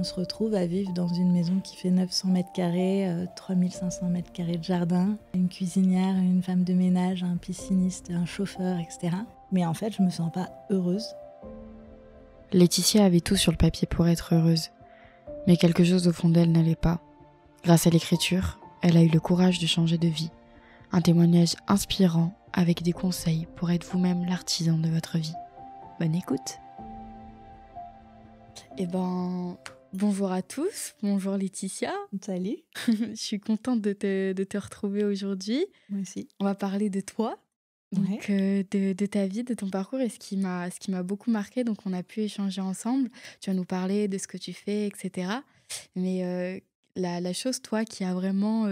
on se retrouve à vivre dans une maison qui fait 900 mètres carrés, 3500 mètres carrés de jardin, une cuisinière, une femme de ménage, un pisciniste, un chauffeur, etc. Mais en fait, je me sens pas heureuse. Laetitia avait tout sur le papier pour être heureuse, mais quelque chose au fond d'elle n'allait pas. Grâce à l'écriture, elle a eu le courage de changer de vie. Un témoignage inspirant avec des conseils pour être vous-même l'artisan de votre vie. Bonne écoute. Bonjour à tous, bonjour Laetitia. Salut. Je suis contente de te retrouver aujourd'hui. Moi aussi. On va parler de toi, donc de ta vie, de ton parcours et ce qui m'a beaucoup marqué. Donc on a pu échanger ensemble. Tu vas nous parler de ce que tu fais, etc. Mais la chose, toi, qui a vraiment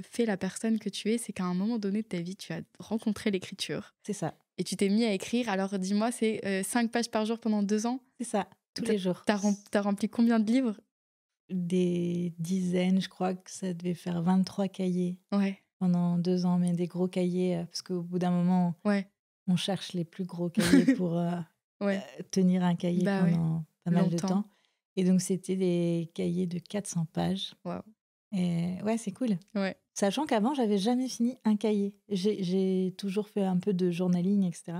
fait la personne que tu es, c'est qu'à un moment donné de ta vie, tu as rencontré l'écriture. C'est ça. Et tu t'es mis à écrire. Alors dis-moi, c'est 5 pages par jour pendant 2 ans? C'est ça, tous les jours. T'as rempli combien de livres? Des dizaines, je crois que ça devait faire 23 cahiers Ouais, pendant 2 ans, mais des gros cahiers, parce qu'au bout d'un moment, ouais, on cherche les plus gros cahiers pour ouais. tenir un cahier Bah ouais, pendant pas mal de longtemps. temps. Et donc, c'était des cahiers de 400 pages. Waouh. Et ouais, c'est cool. Ouais, Sachant qu'avant, j'avais jamais fini un cahier. J'ai toujours fait un peu de journaling, etc.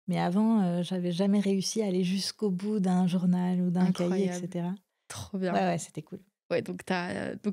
Mais avant, j'avais jamais réussi à aller jusqu'au bout d'un journal ou d'un cahier, incroyable. etc. Trop Ouais, bien. ouais, c'était cool. Ouais, donc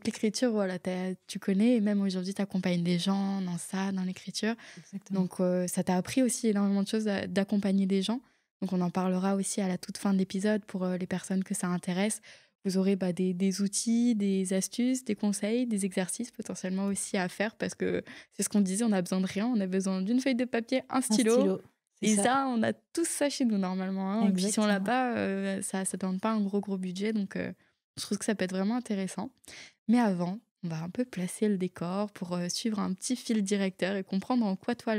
l'écriture, voilà, tu connais, et même aujourd'hui, tu accompagnes des gens dans l'écriture. Exactement. Donc, ça t'a appris aussi énormément de choses d'accompagner des gens. Donc, on en parlera aussi à la toute fin de l'épisode pour les personnes que ça intéresse. Vous aurez des outils, des astuces, des conseils, des exercices potentiellement aussi à faire parce que c'est ce qu'on disait, on a besoin de rien. On a besoin d'une feuille de papier, un Un stylo. stylo, c'est Et ça. ça, on a tous ça chez nous normalement, hein. Et puis si on l'a Exactement. pas, ça ne demande pas un gros budget. Donc, je trouve que ça peut être vraiment intéressant. Mais avant, on va un peu placer le décor pour suivre un petit fil directeur et comprendre en quoi toi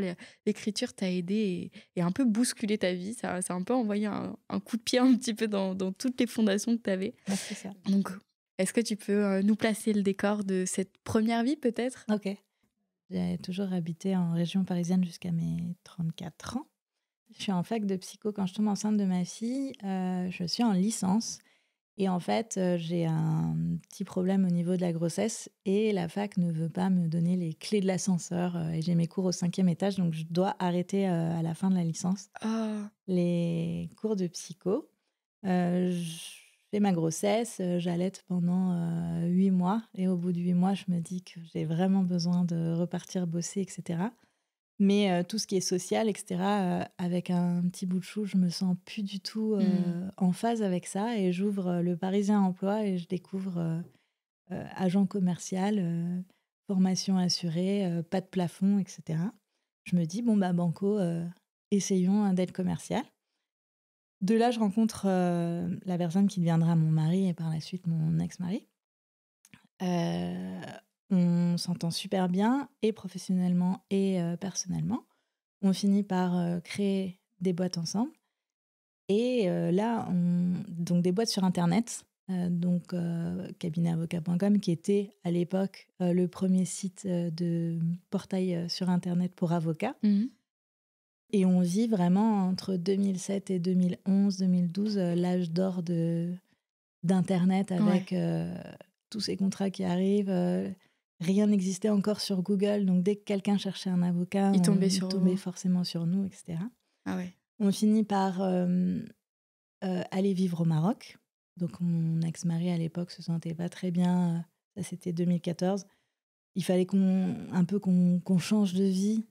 l'écriture t'a aidé et un peu bousculer ta vie. Ça a un peu envoyé un coup de pied un petit peu dans toutes les fondations que tu avais. Ouais, c'est ça. Donc, est-ce que tu peux nous placer le décor de cette première vie peut-être? Ok. J'ai toujours habité en région parisienne jusqu'à mes 34 ans. Je suis en fac de psycho quand je tombe enceinte de ma fille. Je suis en licence. Et en fait, j'ai un petit problème au niveau de la grossesse et la fac ne veut pas me donner les clés de l'ascenseur. Et j'ai mes cours au 5e étage, donc je dois arrêter à la fin de la licence Ah, les cours de psycho. Je fais ma grossesse, j'allaite pendant 8 mois. Et au bout de 8 mois, je me dis que j'ai vraiment besoin de repartir bosser, etc. Mais tout ce qui est social, etc., avec un petit bout de chou, je me sens plus du tout en phase avec ça. Et j'ouvre Le Parisien Emploi et je découvre agent commercial, formation assurée, pas de plafond, etc. Je me dis, bon, bah, banco, essayons un d'aide commercial. De là, je rencontre la personne qui deviendra mon mari et par la suite mon ex-mari. On s'entend super bien, et professionnellement et personnellement. On finit par créer des boîtes ensemble. Et là, donc des boîtes sur Internet, donc cabinetavocat.com, qui était à l'époque le premier site de portail sur Internet pour avocats. mhm. Et on vit vraiment entre 2007 et 2011, 2012, l'âge d'or d'Internet avec tous ces contrats qui arrivent. Rien n'existait encore sur Google, donc dès que quelqu'un cherchait un avocat, Il tombait il sur tombait vous. forcément sur nous, etc. Ah ouais. On finit par aller vivre au Maroc. Donc mon ex-mari à l'époque se sentait pas très bien. Ça, c'était 2014. Il fallait qu'on change de vie.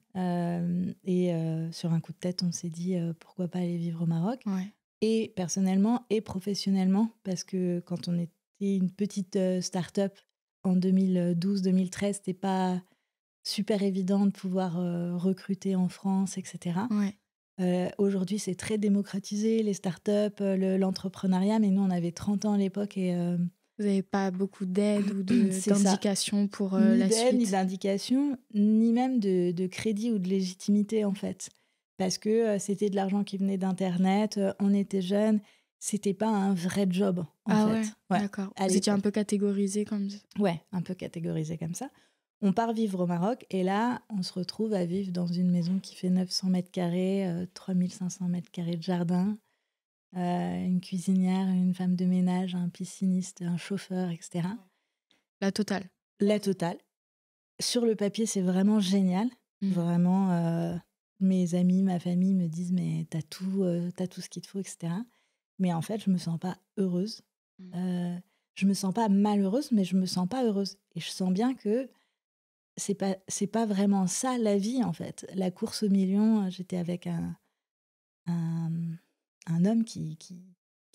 Et sur un coup de tête, on s'est dit pourquoi pas aller vivre au Maroc. Ouais. Et personnellement et professionnellement, parce que quand on était une petite start-up en 2012-2013, c'était pas super évident de pouvoir recruter en France, etc. Ouais. Aujourd'hui, c'est très démocratisé, les startups, l'entrepreneuriat, mais nous, on avait 30 ans à l'époque et Vous n'avez pas beaucoup d'aide ou c'est ça. d'indications pour Ni la d'aide, ni suite? d'indication, ni même de crédit ou de légitimité, en fait. Parce que c'était de l'argent qui venait d'Internet, on était jeunes, c'était pas un vrai job, en Ah ouais, fait. Ouais, d'accord. à Vous étiez un l'époque. peu catégorisé comme ça? Ouais, un peu catégorisé comme ça. On part vivre au Maroc et là, on se retrouve à vivre dans une maison qui fait 900 mètres carrés, 3500 mètres carrés de jardin, une cuisinière, une femme de ménage, un pisciniste, un chauffeur, etc. La totale. La totale. Sur le papier, c'est vraiment génial. Vraiment, mes amis, ma famille me disent: «Mais t'as tout ce qu'il te faut», etc. Mais en fait, je me sens pas heureuse. Je me sens pas malheureuse, mais je me sens pas heureuse. Et je sens bien que c'est pas vraiment ça la vie, en fait. La course aux millions, j'étais avec un, un homme qui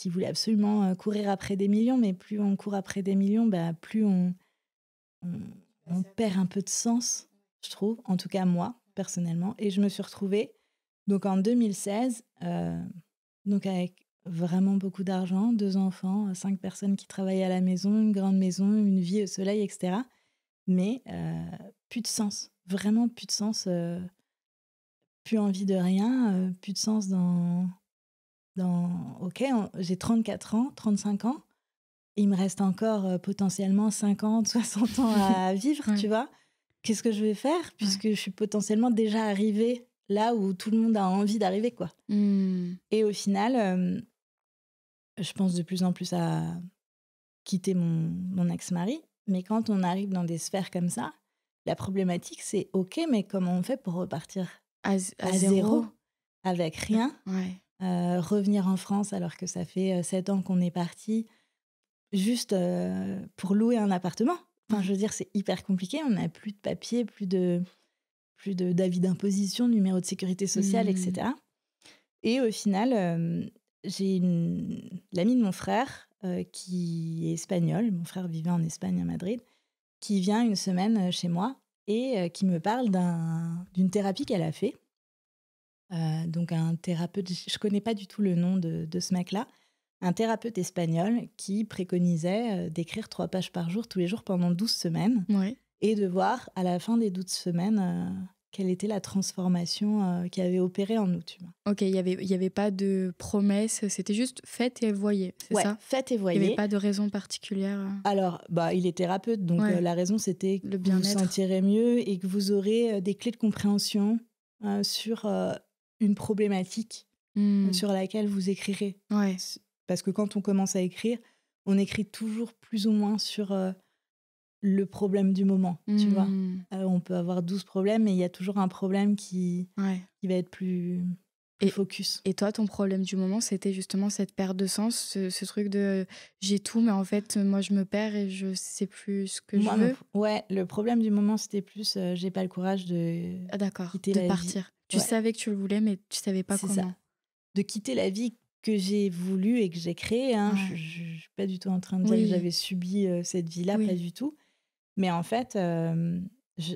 voulait absolument courir après des millions, mais plus on court après des millions, bah, plus on, on perd un peu de sens, je trouve, en tout cas moi, personnellement. Et je me suis retrouvée donc en 2016, donc avec vraiment beaucoup d'argent, 2 enfants, 5 personnes qui travaillaient à la maison, une grande maison, une vie au soleil, etc. Mais plus de sens, vraiment plus de sens, plus envie de rien, plus de sens dans OK, j'ai 34 ans, 35 ans, il me reste encore, potentiellement 50, 60 ans à vivre, Ouais. tu vois? Qu'est-ce que je vais faire? Ouais. Puisque je suis potentiellement déjà arrivée là où tout le monde a envie d'arriver, quoi. Et au final, je pense de plus en plus à quitter mon ex-mari, mais quand on arrive dans des sphères comme ça, la problématique, c'est OK, mais comment on fait pour repartir À à 0 0. avec rien? Ouais. Revenir en France alors que ça fait, 7 ans qu'on est parti juste, pour louer un appartement. Enfin, je veux dire, c'est hyper compliqué. On n'a plus de papiers, plus de d'avis d'imposition, numéro de sécurité sociale, et cetera. Et au final, j'ai l'amie de mon frère, qui est espagnole. Mon frère vivait en Espagne, à Madrid, qui vient une semaine, chez moi et qui me parle d'une thérapie qu'elle a fait. Donc un thérapeute, je connais pas du tout le nom de ce mec-là. Un thérapeute espagnol qui préconisait, d'écrire 3 pages par jour, tous les jours pendant 12 semaines Ouais. et de voir à la fin des 12 semaines, quelle était la transformation, qui avait opéré en nous, tu vois? OK, il y avait pas de promesse, c'était juste faites et voyez, c'est Ouais, ça? faites et Il y avait voyez. pas de raison particulière, Alors, bah, il est thérapeute, donc Ouais, la raison, c'était que le vous vous bien-être. sentirez mieux et que vous aurez, des clés de compréhension, sur, une problématique, sur laquelle vous écrirez. Ouais. Parce que quand on commence à écrire, on écrit toujours plus ou moins sur, le problème du moment, tu vois? On peut avoir 12 problèmes, mais il y a toujours un problème Ouais. qui va être plus Et focus. et toi, ton problème du moment, c'était justement cette perte de sens, ce truc de: «J'ai tout, mais en fait, moi, je me perds et je sais plus ce que je Moi, veux». ouais, le problème du moment, c'était plus, j'ai pas le courage de Ah d'accord, quitter de la vie. partir. Tu Ouais, savais que tu le voulais, mais tu savais pas c'est ça. comment. De quitter la vie que j'ai voulu et que j'ai créée, hein. Ouais. Je suis pas du tout en train de dire que Oui, j'avais subi, cette vie-là, pas oui. du tout. Mais en fait,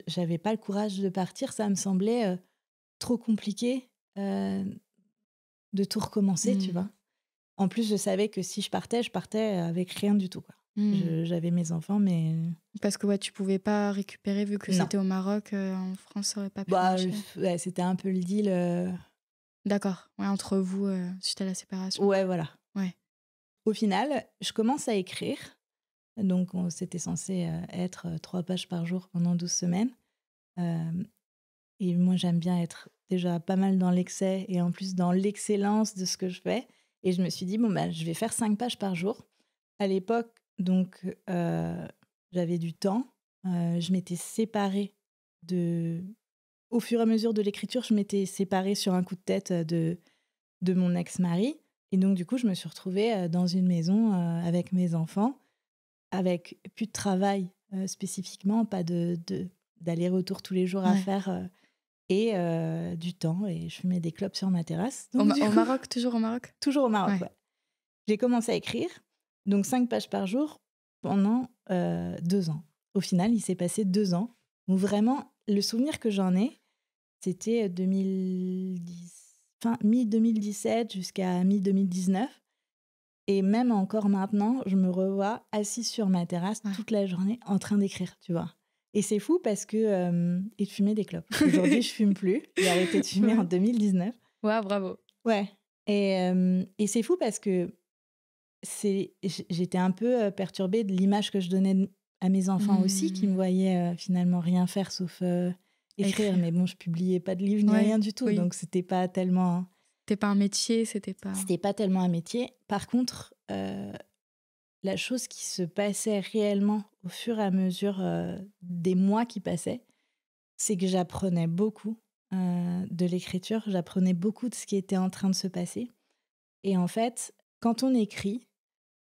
j'avais pas le courage de partir. Ça me semblait, trop compliqué, de tout recommencer, tu Mmh. vois? En plus, je savais que si je partais avec rien du tout, quoi. Mmh. J'avais mes enfants, mais Parce que ouais, tu pouvais pas récupérer vu que non. c'était au Maroc, en France, ça aurait pas pu Bah, marcher. ouais, c'était un peu le deal, D'accord, ouais, entre vous, suite à la séparation. ouais, voilà. Ouais. Au final, je commence à écrire, donc c'était censé, être, 3 pages par jour pendant 12 semaines, hem et moi, j'aime bien être déjà pas mal dans l'excès et en plus dans l'excellence de ce que je fais et je me suis dit: «Bon, bah, je vais faire 5 pages par jour». À l'époque, donc j'avais du temps, je m'étais séparée de au fur et à mesure de l'écriture, je m'étais séparée sur un coup de tête, de mon ex-mari et donc du coup, je me suis retrouvée, dans une maison, avec mes enfants, avec plus de travail, spécifiquement, pas de d'aller-retour tous les jours à Ouais. faire, et du temps et je fumais des clopes sur ma terrasse. Au Donc Ma du au coup, Maroc? Toujours au Maroc? toujours au Maroc, Ouais. ouais. J'ai commencé à écrire, donc 5 pages par jour pendant, 2 ans. Au final, il s'est passé 2 ans où vraiment le souvenir que j'en ai, c'était, 2010, fin mi-2017 jusqu'à mi-2019 et même encore maintenant, je me revois assise sur ma terrasse Ouais. toute la journée en train d'écrire, tu vois? Et c'est fou parce que, et de fumer des clopes. Aujourd'hui, je fume plus. J'ai arrêté de fumer en Ouais. 2019. Waouh, bravo. Ouais et c'est fou parce que j'étais un peu, perturbée de l'image que je donnais à mes enfants aussi, qui me Mmh. voyaient, finalement rien faire sauf, écrire. Écrire. Mais bon, je publiais pas de livre ni Ouais, rien du tout, oui. donc c'était pas tellement C'était pas un métier, c'était pas... C'était pas tellement un métier. Par contre, la chose qui se passait réellement au fur et à mesure, des mois qui passaient, c'est que j'apprenais beaucoup, de l'écriture. J'apprenais beaucoup de ce qui était en train de se passer et en fait, quand on écrit,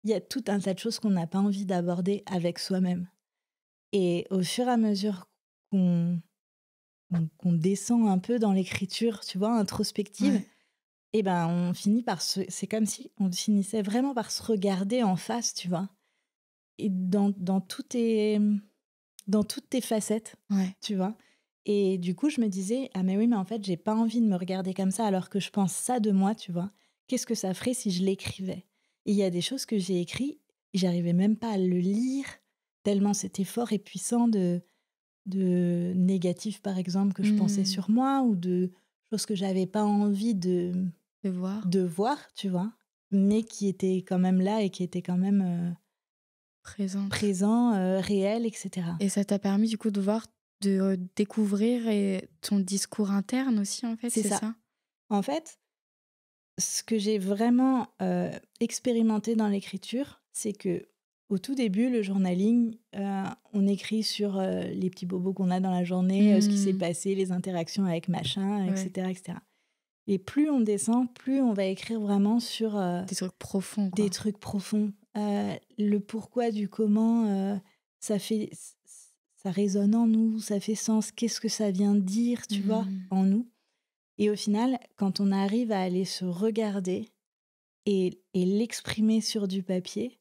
il y a tout un tas de choses qu'on n'a pas envie d'aborder avec soi-même et au fur et à mesure qu'on descend un peu dans l'écriture, tu vois, introspective, Ouais. et ben, on finit par se c'est comme si on finissait vraiment par se regarder en face, tu vois? Et dans toutes tes facettes, Ouais. tu vois? Et du coup, je me disais: «Ah mais oui, mais en fait, j'ai pas envie de me regarder comme ça alors que je pense ça de moi», tu vois? Qu'est-ce que ça ferait si je l'écrivais? Et il y a des choses que j'ai écrit et j'arrivais même pas à le lire tellement c'était fort et puissant de négatifs, par exemple, que je pensais Mmh. sur moi ou de choses que j'avais pas envie De voir, de voir, tu vois? Mais qui étaient quand même là et qui étaient quand même, présente. présents, réels et cetera. Et ça t'a permis du coup de voir, de, découvrir et ton discours interne aussi en fait, C'est c'est ça. ça? En fait, ce que j'ai vraiment, expérimenté dans l'écriture, c'est que au tout début, le journaling, on écrit sur, les petits bobos qu'on a dans la journée, ce qui s'est Mmh. passé, les interactions avec machin Ouais, et cetera. Et plus on descend, plus on va écrire vraiment sur, des trucs profonds des quoi. trucs profonds, le pourquoi du comment, ça fait ça résonne en nous, ça fait sens. Qu'est-ce que ça vient dire, tu vois, Mmh. en nous? Et au final, quand on arrive à aller se regarder et l'exprimer sur du papier,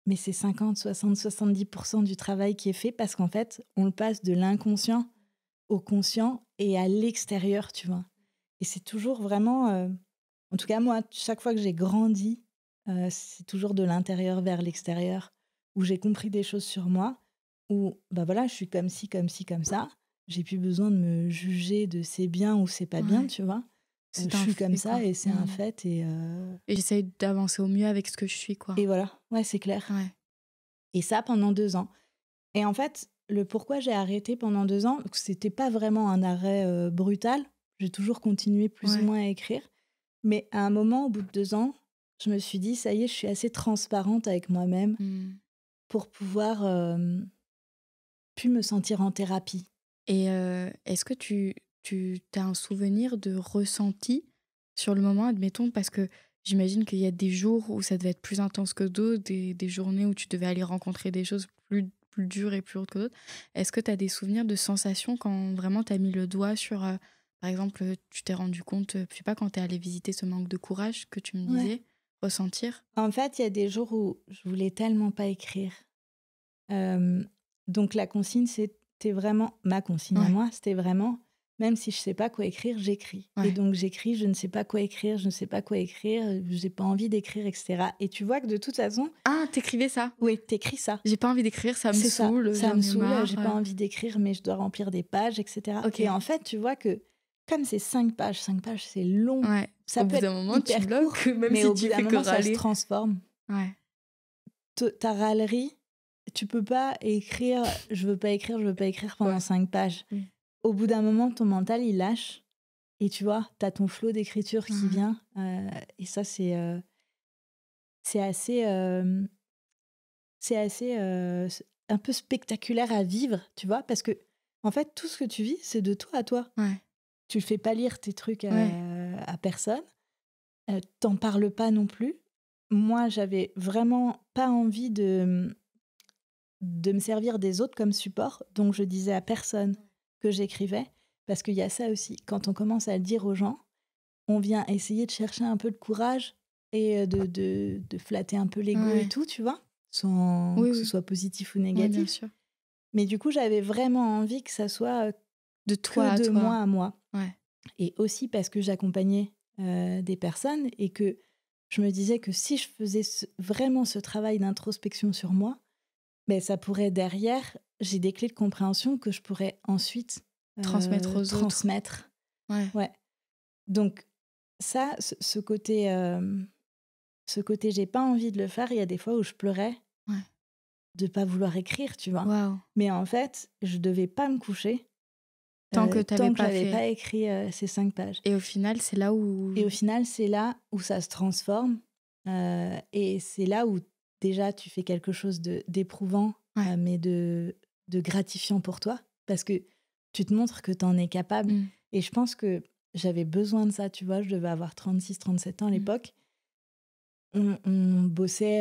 mais c'est 50-60-70 du travail qui est fait parce qu'en fait, on le passe de l'inconscient au conscient et à l'extérieur, tu vois? Et c'est toujours vraiment, en tout cas moi, chaque fois que j'ai grandi, c'est toujours de l'intérieur vers l'extérieur, où j'ai compris des choses sur moi, où, bah, voilà, je suis comme ci, comme ci, comme ça. J'ai plus besoin de me juger de c'est bien ou c'est pas bien, Ouais, tu vois? Je c'est un suis comme fait ça quoi. et c'est un Mmh. fait Et j'essaye d'avancer au mieux avec ce que je suis quoi. et voilà. Ouais, c'est clair. Ouais. Et ça pendant 2 ans. Et en fait, le pourquoi j'ai arrêté pendant 2 ans, c'était pas vraiment un arrêt, brutal. J'ai toujours continué plus ou Ouais. moins à écrire. Mais à un moment, au bout de 2 ans, je me suis dit: «Ça y est, je suis assez transparente avec moi-même Mmh. pour pouvoir, plus me sentir en thérapie». Et est-ce que tu as un souvenir de ressenti sur le moment, admettons? Parce que j'imagine qu'il y a des jours où ça devait être plus intense que d'autres, des journées où tu devais aller rencontrer des choses plus dures et plus lourdes que d'autres. Est-ce que tu as des souvenirs de sensations quand vraiment tu as mis le doigt sur, par exemple, tu t'es rendu compte, je sais pas, quand tu es allée visiter ce manque de courage que tu me Ouais. disais, ressentir? En fait, il y a des jours où je voulais tellement pas écrire. Hem, donc la consigne, c'était vraiment ma consigne à Ouais, moi, c'était vraiment: «Même si je sais pas quoi écrire, j'écris» et ouais. donc j'écris: «Je ne sais pas quoi écrire, je ne sais pas quoi écrire, j'ai pas envie d'écrire» et cetera et tu vois que de toute façon, Ah, tu ça? oui, t'écris ça. «J'ai pas envie d'écrire, ça me C'est ça, saoule, ça me j'en ai saoule, j'ai marre», pas envie d'écrire, mais je dois remplir des pages et cetera et OK. en fait, tu vois que comme c'est 5 pages, c'est long. Ouais, Ça au peut bout être d'un moment, tu hyper bloques, court, même mais si au bout tu d'un fais que moment, ça se râler. transforme. Ouais. Te ta râlerie, tu peux pas écrire: «Je veux pas écrire, je veux pas écrire» pendant Ouais. 5 pages. Oui. Au bout d'un moment, ton mental, il lâche et tu vois, tu as ton flot d'écriture qui Mmh. vient, et ça, c'est assez, c'est assez, s un peu spectaculaire à vivre, tu vois? Parce que en fait, tout ce que tu vis, c'est de toi à toi. Ouais. Tu le fais pas lire tes trucs, Ouais. à personne, tu parles pas non plus. Moi, j'avais vraiment pas envie de me servir des autres comme support, donc je disais à personne que j'écrivais, parce qu'il y a ça aussi. Quand on commence à le dire aux gens, on vient essayer de chercher un peu de courage et de flatter un peu l'ego et Ouais. tout, tu vois? Sans Oui, que ce oui. soit positif ou Oui, bien négatif. sûr. Mais du coup, j'avais vraiment envie que ça soit, De que toi à de toi. moi à moi Ouais. et aussi parce que j'accompagnais, des personnes et que je me disais que si je faisais vraiment ce travail d'introspection sur moi, mais ça pourrait derrière, j'ai des clés de compréhension que je pourrais ensuite, Transmettre aux autres. transmettre. Ouais. Ouais. Donc ça, ce côté j'ai pas envie de le faire, il y a des fois où je pleurais Ouais. de pas vouloir écrire, tu vois? Waouh! Mais en fait, je devais pas me coucher Tant que tu tant avais que pas j'avais pas fait. écrit ces 5 pages. Et au final, c'est là où. Et au final, c'est là où ça se transforme. Et c'est là où déjà tu fais quelque chose d'éprouvant, Ouais. mais de gratifiant pour toi. Parce que tu te montres que tu en es capable. Mmh. Et je pense que j'avais besoin de ça, tu vois. Je devais avoir 36, 37 ans à Mmh. l'époque. On bossait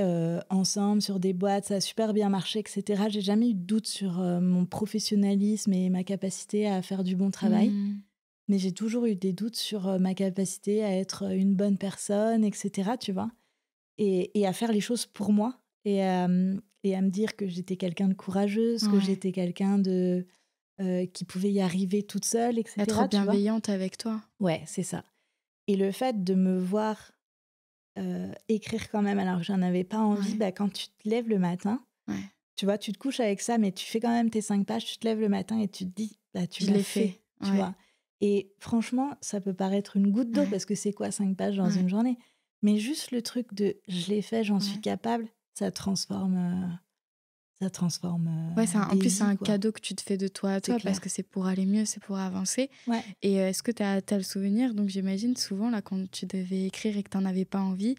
ensemble sur des boîtes, ça a super bien marché, etc. J'ai jamais eu de doute sur mon professionnalisme et ma capacité à faire du bon travail. Mmh. Mais j'ai toujours eu des doutes sur ma capacité à être une bonne personne, etc. Tu vois, et à faire les choses pour moi et à me dire que j'étais quelqu'un de courageuse, que Ouais. j'étais quelqu'un de qui pouvait y arriver toute seule, Être etc. Tu vois. bienveillante avec toi. Ouais, c'est ça. Et le fait de me voir écrire quand même alors que j'en avais pas envie, Ouais. bah, quand tu te lèves le matin, Ouais. tu vois, tu te couches avec ça, mais tu fais quand même tes 5 pages, tu te lèves le matin et tu te dis: «Bah, tu Je l'as l'ai fait. fait», tu Ouais. vois? Et franchement, ça peut paraître une goutte d'eau Ouais. parce que c'est quoi 5 pages dans Ouais. une journée? Mais juste le truc de: «Je l'ai fait, j'en suis Ouais. capable», ça transforme, Ouais, en des plus, c'est vies, un quoi. cadeau que tu te fais de toi à C'est toi parce clair. que c'est pour aller mieux, c'est pour avancer. Ouais. Et est-ce que tu as le souvenir, donc j'imagine souvent, là, quand tu devais écrire et que tu en avais pas envie,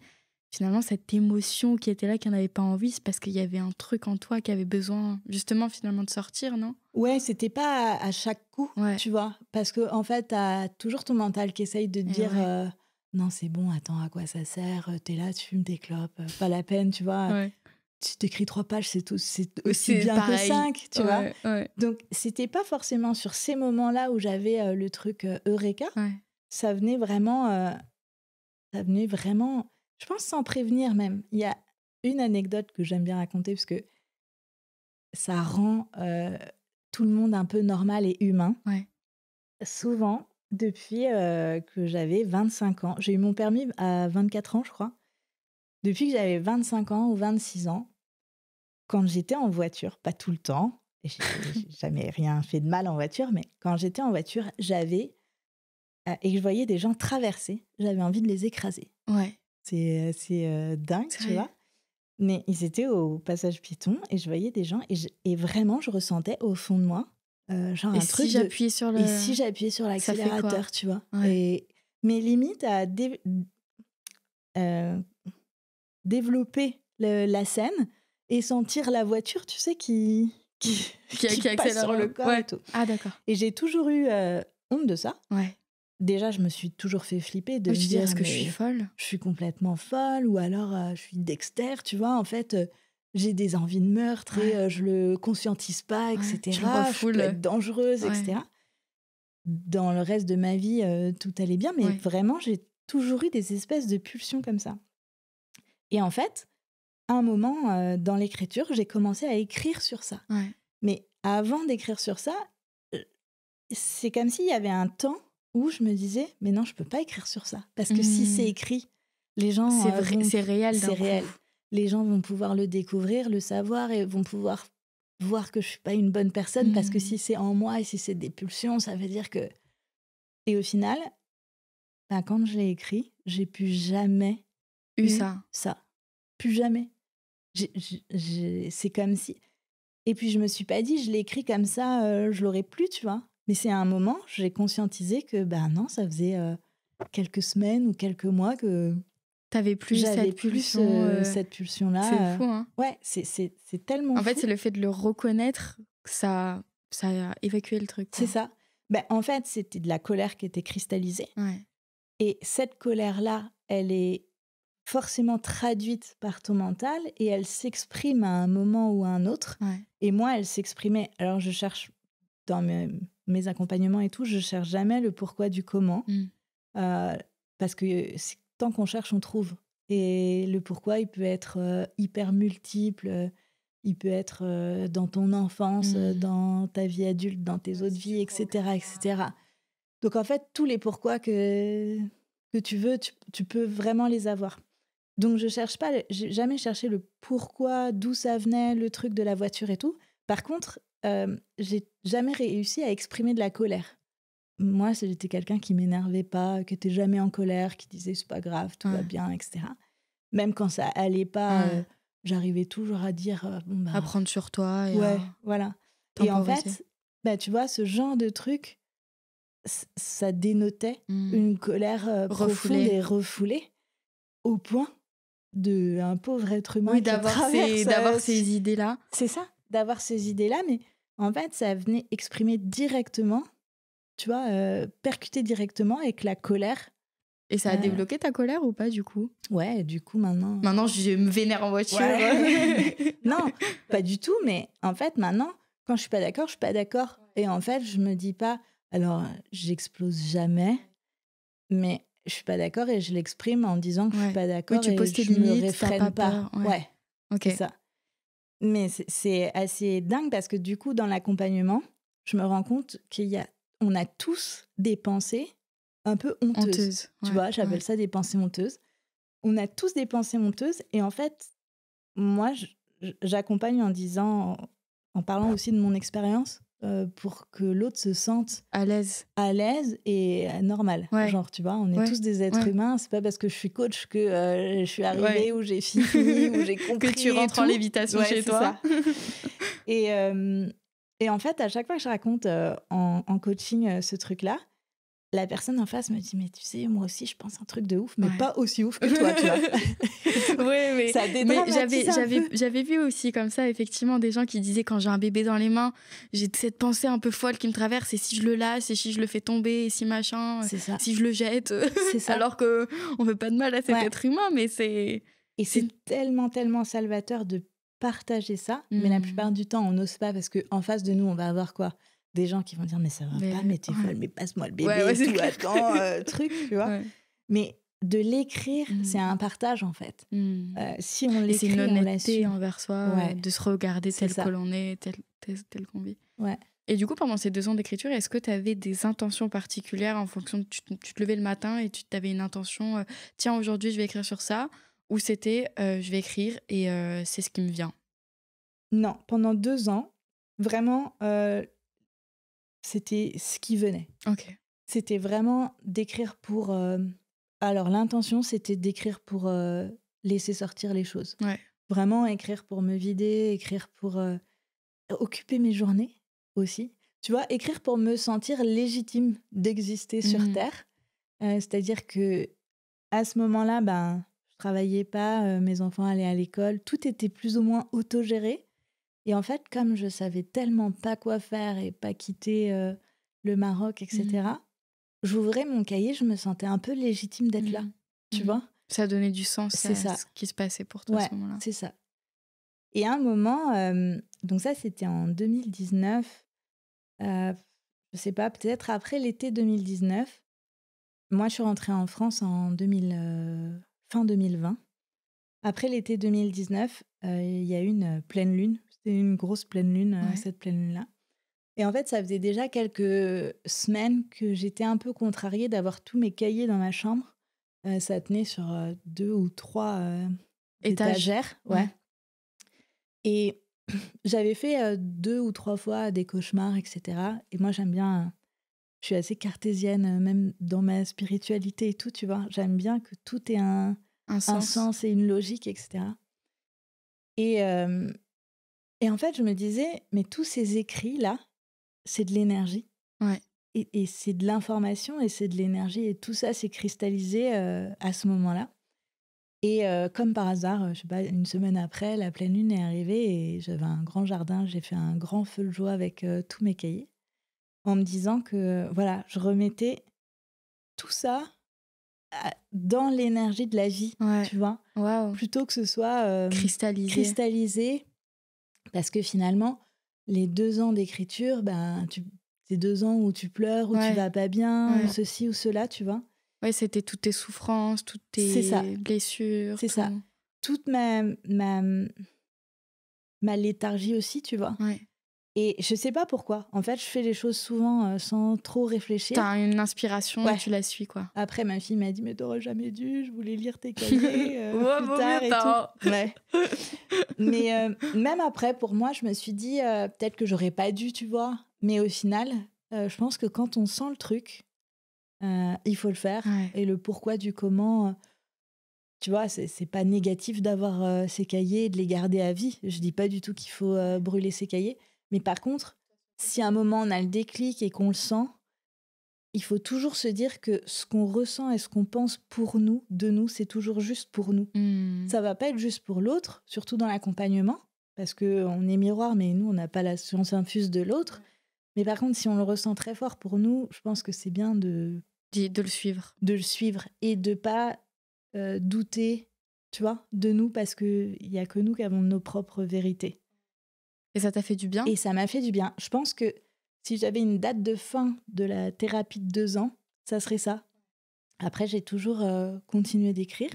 finalement, cette émotion qui était là, qui en avait pas envie, c'est parce qu'il y avait un truc en toi qui avait besoin, justement, finalement, de sortir, non? Ouais, c'était pas à chaque coup, Ouais. tu vois? Parce que en fait, tu as toujours ton mental qui essaye de te Et dire, ouais. «Non, c'est bon, attends, à quoi ça sert? Tu là, tu fumes tes clopes, pas la peine», tu vois? Ouais. Tu t'écris 3 pages, c'est Ou aussi c'est bien que pareil. 5, tu vois? Ouais, ouais, Donc c'était pas forcément sur ces moments-là où j'avais, le truc, eureka. ouais. Ça venait vraiment, je pense sans prévenir même. Il y a une anecdote que j'aime bien raconter parce que ça rend, tout le monde un peu normal et humain. Ouais. Souvent, depuis, que j'avais 25 ans, j'ai eu mon permis à 24 ans, je crois. Depuis que j'avais 25 ans ou 26 ans, quand j'étais en voiture, pas tout le temps, et j'ai jamais rien fait de mal en voiture, mais quand j'étais en voiture, j'avais, et que je voyais des gens traverser, j'avais envie de les écraser. Ouais. C'est dingue, tu Sérieux? vois? Mais ils étaient au passage piéton et je voyais des gens et vraiment je ressentais au fond de moi, genre Et un si truc de: j'appuyais sur «Et le si j'appuyais sur ça fait quoi? l'accélérateur?» Tu vois? Ouais. Et mais limite à heu, développer la scène et sentir la voiture, tu sais, qui Qui passe accélère, sur le corps et ouais. tout. Ah d'accord. Et j'ai toujours eu, honte de ça. Ouais. Déjà, je me suis toujours fait flipper de Oui, me tu dis: «Est-ce dire: que je suis «Mais folle?» je suis complètement folle» ou alors, «Je suis Dexter», tu vois? En fait, j'ai des envies de meurtre et Ouais, je le conscientise pas et ouais. Tu le cetera. Je peux refoules. être dangereuse et Ouais, cetera. Dans le reste de ma vie, tout allait bien, mais ouais, vraiment, j'ai toujours eu des espèces de pulsions comme ça. Et en fait, à un moment, dans l'écriture, j'ai commencé à écrire sur ça. ouais. Mais avant d'écrire sur ça, heu, c'est comme s'il y avait un temps où je me disais: «Mais non, je peux pas écrire sur ça. Parce que si c'est Mmh. écrit, les gens, C'est vrai, vont c'est réel c'est d'un coup. réel. Les gens vont pouvoir le découvrir, le savoir et vont pouvoir voir que je suis pas une bonne personne parce que Mmh. si c'est en moi et si c'est des pulsions, ça veut dire que». Et au final, bah, quand je l'ai écrit, j'ai plus jamais Eu eu ça. ça. Plus jamais. C'est comme si. Et puis je me suis pas dit: «Je l'ai écrit comme ça, je l'aurais plus», tu vois? Mais c'est à un moment, j'ai conscientisé que, bah, non, ça faisait, quelques semaines ou quelques mois que Tu plus j'avais cette plus pulsion, cette c'est pulsion-là, fou, hein? ouais, c'est tellement En fait, fou. c'est le fait de le reconnaître que ça a évacué le truc, C'est quoi. ça. Bah, en fait, c'était de la colère qui était cristallisée Ouais, et cette colère-là, elle est forcément traduite par ton mental et elle s'exprime à un moment ou à un autre. ouais. Et moi, elle s'exprimait, alors je cherche dans mes accompagnements et tout, je cherche jamais le pourquoi du comment, Mmh. parce que tant qu'on cherche, on trouve. Et le pourquoi, il peut être hyper multiple, il peut être dans ton enfance, Mmh. dans ta vie adulte, dans tes autres vies, etc., etc. Donc en fait, tous les pourquoi que tu veux, tu peux vraiment les avoir. Donc je cherche pas, j'ai jamais cherché le pourquoi, d'où ça venait, le truc de la voiture et tout. Par contre, j'ai jamais réussi à exprimer de la colère. Moi, j'étais quelqu'un qui m'énervait pas, qui était jamais en colère, qui disait: «C'est pas grave, tout va Ouais, bien» et cetera. Même quand ça allait pas, ouais. j'arriveais toujours à dire, «Bon À bah, prendre sur toi et ouais, à voilà». Et en temporiser. fait, bah, tu vois, ce genre de truc, ça dénotait une colère profonde Refoulé. et refoulée au point d'un pauvre être humain Oui, qui traverse... d'avoir ces idées-là. c'est ça, d'avoir ces idées-là, mais en fait, ça venait exprimer directement, tu vois, percuter directement avec la colère. Et ça a débloqué ta colère ou pas, du coup? Ouais, du coup, maintenant... Maintenant, je me vénère en voiture. Ouais. Non, pas du tout, mais en fait, maintenant, quand je suis pas d'accord, je suis pas d'accord. Et en fait, je me dis pas... Alors, j'explose jamais, mais je suis pas d'accord et je l'exprime en disant que je suis pas Oui, d'accord tu et poses tes je me limites, t'as réfrène pas pas. peur. Ouais. Ouais, Ok. c'est ça. Mais c'est assez dingue parce que du coup, dans l'accompagnement, je me rends compte on a tous des pensées un peu honteuses. Honteuse. Tu Ouais, vois, j'appelle ça des pensées honteuses. On a tous des pensées honteuses et en fait, moi, j'accompagne en disant, en parlant aussi de mon expérience, pour que l'autre se sente à l'aise et normal. Ouais. Genre, tu vois, on est Ouais. tous des êtres Ouais. humains. C'est pas parce que je suis coach que je suis arrivée Ouais. ou j'ai fini ou j'ai compris que tu rentres en lévitation chez toi. Et en fait, à chaque fois que je raconte en coaching ce truc-là, la personne en face me dit « Mais tu sais, moi aussi, je pense un truc de ouf, mais pas aussi ouf que toi, tu vois. » Oui, Ça dédramatise un peu. j'avais vu aussi comme ça, effectivement, des gens qui disaient quand j'ai un bébé dans les mains, j'ai cette pensée un peu folle qui me traverse, et si je le lâche, et si je le fais tomber, et si machin, C'est ça. si je le jette. C'est ça. Alors qu'on veut pas de mal à cet être humain, mais c'est... Et c'est tellement, tellement salvateur de partager ça, mais la plupart du temps, on n'ose pas parce qu'en face de nous, on va avoir quoi? Des gens qui vont dire « Mais ça va pas, mais t'es folle, mais passe-moi le bébé, et tout, attends, truc, tu vois. Ouais. » Mais de l'écrire, c'est un partage, en fait. Si on l'écrit, c'est une on honnêteté l'assume. envers soi, de se regarder tel que l'on est, tel qu'on vit. Ouais. Et du coup, pendant ces 2 ans d'écriture, est-ce que tu avais des intentions particulières en fonction de... Tu te levais le matin et tu avais une intention, tiens, aujourd'hui, je vais écrire sur ça, ou c'était, je vais écrire et c'est ce qui me vient? Non, pendant 2 ans, vraiment, c'était ce qui venait. Ok. C'était vraiment d'écrire pour... Alors, l'intention, c'était d'écrire pour laisser sortir les choses. Ouais. Vraiment écrire pour me vider, écrire pour occuper mes journées aussi. Tu vois, écrire pour me sentir légitime d'exister sur Terre. C'est-à-dire que à ce moment-là, ben, je travaillais pas, mes enfants allaient à l'école, tout était plus ou moins autogéré. Et en fait, comme je savais tellement pas quoi faire et pas quitter le Maroc, etc., j'ouvrais mon cahier, je me sentais un peu légitime d'être là, tu vois. Ça donnait du sens à ce qui se passait pour toi à ce moment-là. C'est ça. Et à un moment, donc ça, c'était en 2019, je sais pas, peut-être après l'été 2019. Moi, je suis rentrée en France en fin 2020. Après l'été 2019, il y a eu une pleine lune. C'était une grosse pleine lune, cette pleine lune-là. Et en fait, ça faisait déjà quelques semaines que j'étais un peu contrariée d'avoir tous mes cahiers dans ma chambre. Ça tenait sur 2 ou 3 étagères. Ouais. Et j'avais fait 2 ou 3 fois des cauchemars, etc. Et moi, j'aime bien... je suis assez cartésienne, même dans ma spiritualité et tout, tu vois. J'aime bien que tout ait un sens et une logique, etc. Et en fait, je me disais, mais tous ces écrits-là, c'est de l'énergie. Ouais. Et c'est de l'information et c'est de l'énergie. Et tout ça s'est cristallisé à ce moment-là. Et comme par hasard, je sais pas, une semaine après, la pleine lune est arrivée et j'avais un grand jardin. J'ai fait un grand feu de joie avec tous mes cahiers en me disant que, voilà, je remettais tout ça dans l'énergie de la vie, tu vois. Wow. Plutôt que ce soit cristallisé. Parce que finalement, les 2 ans d'écriture, ben, c'est 2 ans où tu pleures, où tu vas pas bien, ou ceci ou cela, tu vois. Ouais, c'était toutes tes souffrances, toutes tes blessures. C'est ça. Toute ma léthargie aussi, tu vois. Ouais. Et je sais pas pourquoi. En fait, je fais les choses souvent sans trop réfléchir. T'as une inspiration et tu la suis, quoi. Après, ma fille m'a dit « Mais t'aurais jamais dû, je voulais lire tes cahiers plus tard et tout. » Ouais. Mais même après, pour moi, je me suis dit peut-être que j'aurais pas dû, tu vois. Mais au final, je pense que quand on sent le truc, il faut le faire. Et le pourquoi du comment, tu vois, c'est pas négatif d'avoir ces cahiers et de les garder à vie. Je dis pas du tout qu'il faut brûler ces cahiers. Mais par contre, si à un moment on a le déclic et qu'on le sent, il faut toujours se dire que ce qu'on ressent et ce qu'on pense pour nous, de nous, c'est toujours juste pour nous. Mmh. Ça va pas être juste pour l'autre, surtout dans l'accompagnement, parce qu'on est miroir, mais nous, on n'a pas la science infuse de l'autre. Mais par contre, si on le ressent très fort pour nous, je pense que c'est bien De le suivre. de le suivre et de pas douter, tu vois, de nous, parce qu'il n'y a que nous qui avons nos propres vérités. Et ça t'a fait du bien? Et ça m'a fait du bien. Je pense que si j'avais une date de fin de la thérapie de 2 ans, ça serait ça. Après, j'ai toujours continué d'écrire.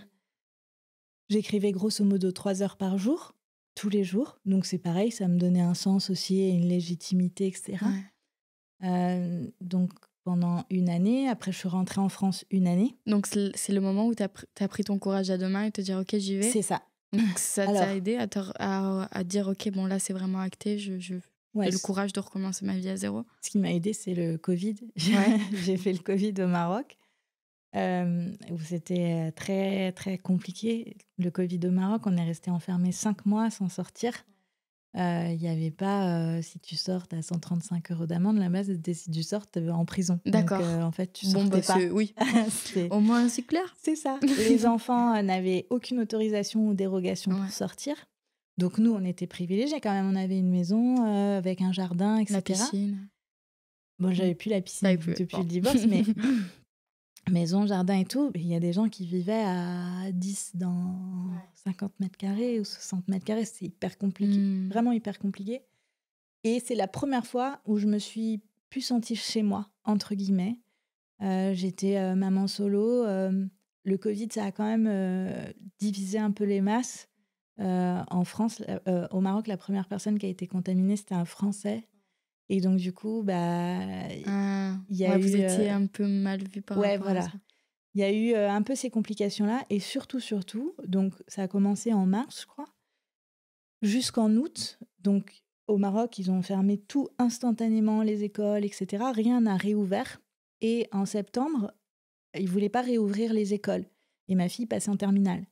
J'écrivais grosso modo 3 heures par jour, tous les jours. Donc c'est pareil, ça me donnait un sens aussi et une légitimité, etc. Ouais. Donc pendant une année, après je suis rentrée en France une année. Donc c'est le moment où t'as pris ton courage à deux mains et te dire ok j'y vais. C'est ça. Donc ça t'a Alors, aidé à dire ok bon là c'est vraiment acté, j'ai ouais, le courage de recommencer ma vie à zéro. ce qui m'a aidée, c'est le Covid. Ouais. J'ai fait le Covid au Maroc, où c'était très, très compliqué. Le Covid au Maroc, on est resté enfermés 5 mois sans sortir. Il n'y avait pas, si tu sors, tu as 135 € d'amende. Là-bas, c'était si tu sors, tu es en prison. D'accord. Donc, en fait, tu Bon sortais bah pas. oui. C'est Au moins c'est clair. c'est ça. Les enfants n'avaient aucune autorisation ou dérogation Ouais. pour sortir. Donc, nous, on était privilégiés quand même. On avait une maison avec un jardin, etc. La piscine. Bon, j'avais plus la piscine T'avais plus. depuis Bon. le divorce, mais maison, jardin et tout. Il y a des gens qui vivaient à 10 dans 50 mètres carrés ou 60 mètres carrés. C'est hyper compliqué. Hmm. Vraiment hyper compliqué. Et c'est la première fois où je me suis plus sentie chez moi, entre guillemets. J'étais maman solo. Le Covid, ça a quand même divisé un peu les masses. En France, au Maroc, la première personne qui a été contaminée, c'était un Français. Et donc, du coup, bah, Ah. il y a Ouais, eu... vous étiez un peu mal vu par ouais, rapport à voilà. ça. Il y a eu un peu ces complications-là. Et surtout, donc ça a commencé en mars, je crois, jusqu'en août. Donc, au Maroc, ils ont fermé tout instantanément, les écoles, etc. Rien n'a réouvert. Et en septembre, ils ne voulaient pas réouvrir les écoles. Et ma fille passait en terminale.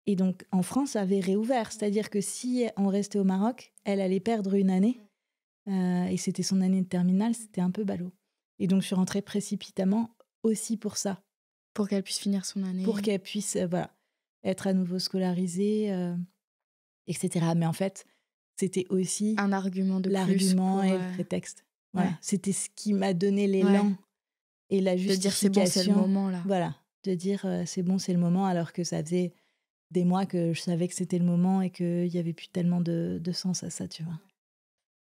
Et donc, en France, ça avait réouvert. C'est-à-dire que si on restait au Maroc, elle allait perdre une année. Et c'était son année de terminale, c'était un peu ballot. Et donc, je suis rentrée précipitamment aussi pour ça. Pour qu'elle puisse finir son année. Pour qu'elle puisse voilà, être à nouveau scolarisée, etc. Mais en fait, c'était aussi un argument de plus l'argument pour, et le prétexte. Voilà. ouais. C'était ce qui m'a donné l'élan Ouais. et la De dire c'est justification. bon, c'est le moment là. Voilà, de dire c'est bon, c'est le moment, alors que ça faisait des mois que je savais que c'était le moment et qu'il n'y avait plus tellement de sens à ça, tu vois.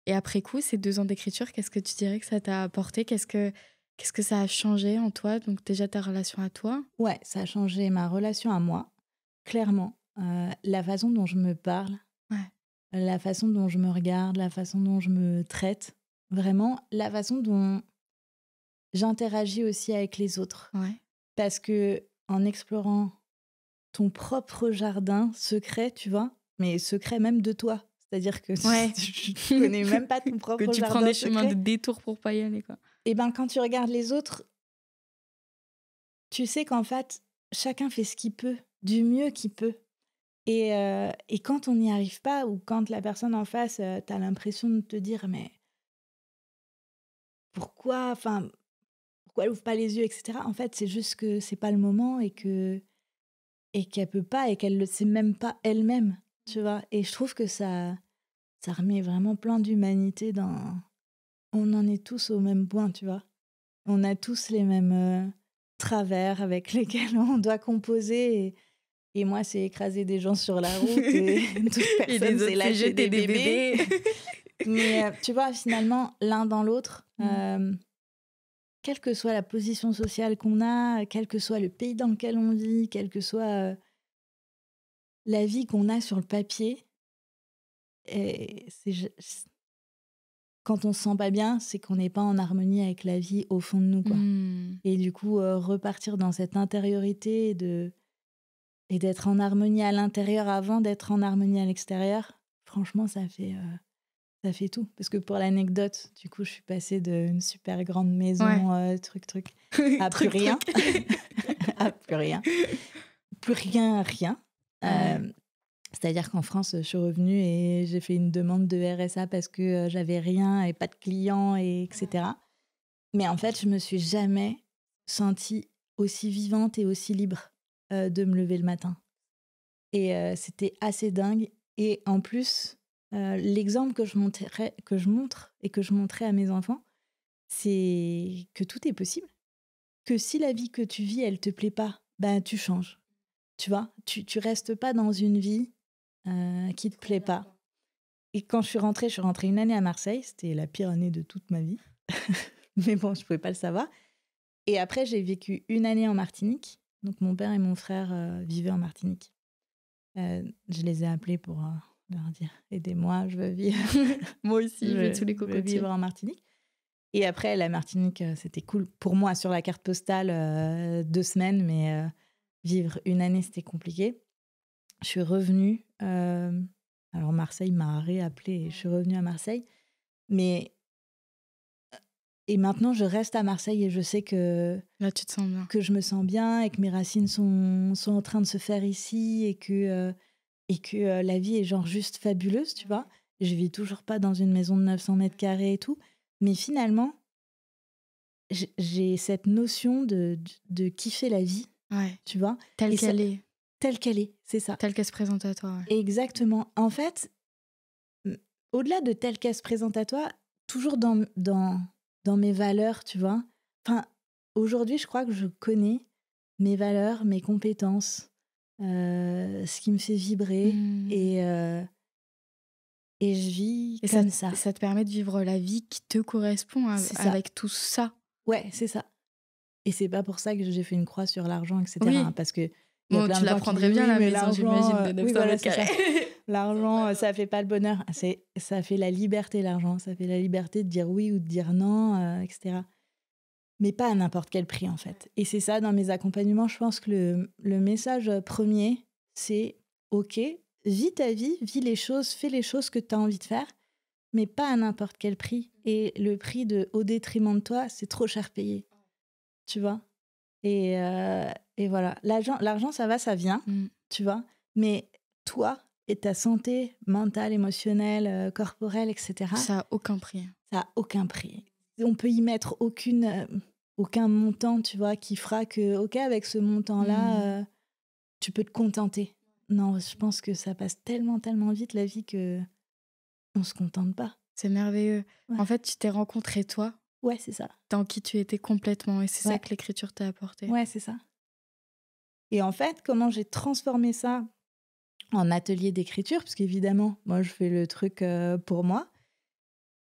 Et après coup, ces 2 ans d'écriture, qu'est-ce que tu dirais que ça t'a apporté? Qu'est-ce que ça a changé en toi? Donc déjà ta relation à toi? Ouais, ça a changé ma relation à moi, clairement. La façon dont je me parle, Ouais. la façon dont je me regarde, la façon dont je me traite, vraiment la façon dont j'interagis aussi avec les autres. Ouais. Parce que en explorant ton propre jardin secret, tu vois, mais secret même de toi. C'est-à-dire que Ouais. tu connais même pas ton propre Que tu jardin prends des secret. chemins de détour pour pas y aller, quoi. Et ben quand tu regardes les autres, tu sais qu'en fait, chacun fait ce qu'il peut, du mieux qu'il peut. Et quand on n'y arrive pas, ou quand la personne en face, t'as l'impression de te dire mais pourquoi elle ouvre pas les yeux, etc. En fait, c'est juste que c'est pas le moment et qu'elle peut pas et qu'elle le sait même pas elle-même, tu vois. Et je trouve que ça remet vraiment plein d'humanité dans... On en est tous au même point, tu vois. On a tous les mêmes travers avec lesquels on doit composer. Et moi, c'est écraser des gens sur la route et d'autres Et les personnes, autres, c'est c'est lâcher jeter des des bébés. bébés. Mais tu vois, finalement, l'un dans l'autre, quelle que soit la position sociale qu'on a, quel que soit le pays dans lequel on vit, quelle que soit la vie qu'on a sur le papier, et quand on se sent pas bien, c'est qu'on n'est pas en harmonie avec la vie au fond de nous, quoi. Et du coup, repartir dans cette intériorité et d'être en harmonie à l'intérieur avant d'être en harmonie à l'extérieur, franchement, ça fait tout. Parce que pour l'anecdote, du coup, je suis passée d'une super grande maison, truc, à plus rien. À plus rien. Plus rien, rien. C'est-à-dire qu'en France, je suis revenue et j'ai fait une demande de RSA parce que j'avais rien et pas de clients, etc. Mais en fait, je me suis jamais sentie aussi vivante et aussi libre de me lever le matin. Et c'était assez dingue. Et en plus, l'exemple que je montre et que je montrais à mes enfants, c'est que tout est possible. Que si la vie que tu vis, elle te plaît pas, ben tu changes. Tu vois, tu restes pas dans une vie qui te plaît pas. Et quand je suis rentrée une année à Marseille. C'était la pire année de toute ma vie. Mais bon, je pouvais pas le savoir. Et après, j'ai vécu une année en Martinique. Donc, mon père et mon frère vivaient en Martinique. Je les ai appelés pour leur dire aidez-moi, je veux vivre. Moi aussi, je vais je sous les veux vivre cocotiers. en Martinique. Et après, la Martinique, c'était cool. Pour moi, sur la carte postale, 2 semaines, mais vivre une année, c'était compliqué. Je suis revenue. Alors, Marseille m'a réappelée et je suis revenue à Marseille. Mais et maintenant, je reste à Marseille et je sais Là, tu te sens bien. que je me sens bien et que mes racines sont en train de se faire ici et que la vie est genre juste fabuleuse, tu vois. Je vis toujours pas dans une maison de 900 mètres carrés et tout. Mais finalement, j'ai cette notion de kiffer la vie, Ouais. tu vois. Telle Et ça, qu'elle est. telle qu'elle est, c'est ça. Telle qu'elle se présente à toi, ouais. Exactement. En fait, m- au-delà de telle qu'elle se présente à toi, toujours dans mes valeurs, tu vois. Enfin, aujourd'hui, je crois que je connais mes valeurs, mes compétences, ce qui me fait vibrer Mmh. et je vis Et comme ça. ça te permet de vivre la vie qui te correspond C'est ça. avec tout ça. Ouais, c'est ça. Et c'est pas pour ça que j'ai fait une croix sur l'argent, etc. hein, Oui. parce que il y a Bon, plein tu de la gens qui prendrais disent bien oui, la mais maison, l'argent, j'imagine, de oui, 900 voilà, mètres c'est ça. carrés. L'argent, ça fait pas le bonheur. Ça fait la liberté, l'argent. Ça fait la liberté de dire oui ou de dire non, etc. Mais pas à n'importe quel prix, en fait. Et c'est ça, dans mes accompagnements, je pense que le message premier, c'est OK, vis ta vie, vis les choses, fais les choses que tu as envie de faire, mais pas à n'importe quel prix. Et le prix au détriment de toi, c'est trop cher payé. Tu vois et voilà. L'argent, ça va, ça vient, Mmh. tu vois. Mais toi et ta santé mentale, émotionnelle, corporelle, etc., Ça a aucun prix. ça a aucun prix. On peut y mettre aucun montant, tu vois, qui fera que, OK, avec ce montant-là, Mmh. tu peux te contenter. Non, je pense que ça passe tellement, tellement vite la vie que on se contente pas. C'est merveilleux. Ouais, En fait, tu t'es rencontré toi, ouais, c'est ça. dans qui tu étais complètement et c'est ça Ouais, que l'écriture t'a apporté. ouais, c'est ça. Et en fait, comment j'ai transformé ça en atelier d'écriture, parce qu'évidemment, moi, je fais le truc pour moi.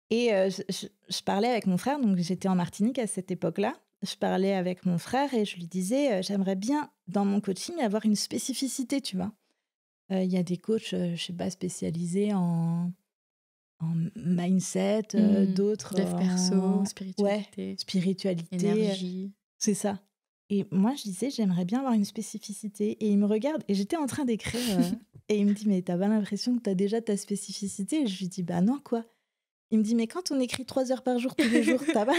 Et je parlais avec mon frère, donc j'étais en Martinique à cette époque-là. Je parlais avec mon frère et je lui disais, j'aimerais bien, dans mon coaching, avoir une spécificité, tu vois. Il y a des coachs, je sais pas, spécialisés en mindset, Mmh. d'autres Dev perso, ouais, spiritualité, spiritualité, énergie. c'est ça. Et moi, je disais, j'aimerais bien avoir une spécificité. Et il me regarde, et j'étais en train d'écrire, et il me dit, mais t'as pas l'impression que t'as déjà ta spécificité? Et je lui dis, bah non, quoi. Il me dit, mais quand on écrit 3 heures par jour, tous les jours, t'as pas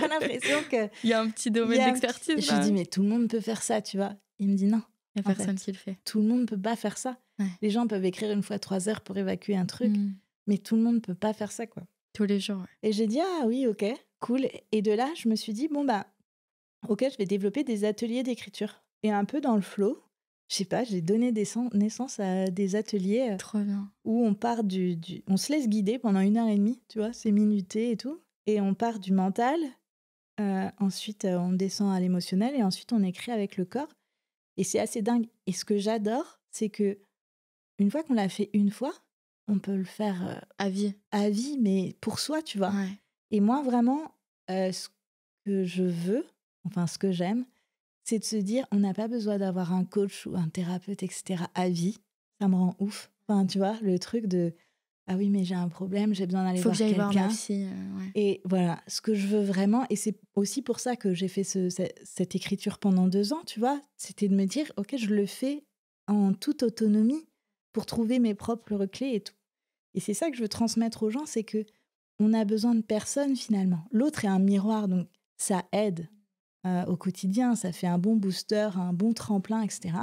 l'impression que Il y a un petit il y domaine a un petit... d'expertise Je lui là. dis, mais tout le monde peut faire ça, tu vois. Il me dit, non, Il y a en personne fait, qui le fait. tout le monde peut pas faire ça. Ouais. Les gens peuvent écrire une fois 3 heures pour évacuer un truc, Mmh. mais tout le monde peut pas faire ça, quoi. Tous les jours, ouais. Et j'ai dit, ah oui, ok, cool. Et de là, je me suis dit, bon, bah, ok, je vais développer des ateliers d'écriture. Et un peu dans le flow, je sais pas, j'ai donné naissance à des ateliers Trop bien. où on part on se laisse guider pendant 1 heure et demie, tu vois, c'est minuté et tout. Et on part du mental, ensuite on descend à l'émotionnel et ensuite on écrit avec le corps. Et c'est assez dingue. Et ce que j'adore, c'est que une fois qu'on l'a fait une fois, on peut le faire À vie. à vie, mais pour soi, tu vois. Ouais. Et moi, vraiment, ce que je veux, enfin ce que j'aime, c'est de se dire, on n'a pas besoin d'avoir un coach ou un thérapeute, etc. à vie. Ça me rend ouf. Enfin, tu vois, le truc de, ah oui, mais j'ai un problème, j'ai besoin d'aller Faut que voir j'aille voir ma quelqu'un. fille. Ouais. Et voilà, ce que je veux vraiment, et c'est aussi pour ça que j'ai fait cette écriture pendant 2 ans, tu vois, c'était de me dire, ok, je le fais en toute autonomie pour trouver mes propres clés et tout. Et c'est ça que je veux transmettre aux gens, c'est que on a besoin de personne finalement. L'autre est un miroir, donc ça aide au quotidien, ça fait un bon booster, un bon tremplin, etc.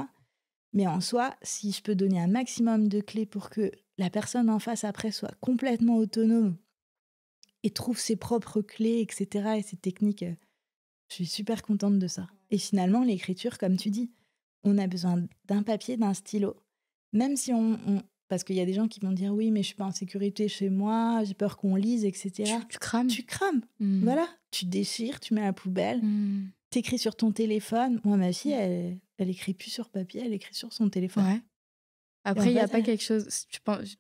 Mais en soi, si je peux donner un maximum de clés pour que la personne en face après soit complètement autonome et trouve ses propres clés, etc. Et ses techniques. Je suis super contente de ça. Et finalement, l'écriture, comme tu dis, on a besoin d'un papier, d'un stylo. Même si parce qu'il y a des gens qui vont dire oui, mais je suis pas en sécurité chez moi, j'ai peur qu'on lise, etc. Tu crames. Tu crames. Mm. Voilà. Tu déchires, tu mets à la poubelle, Mm. t'écris sur ton téléphone. Moi, ma fille, elle écrit plus sur papier, elle écrit sur son téléphone. Ouais. Et Après, en il n'y a fait, pas quelque chose.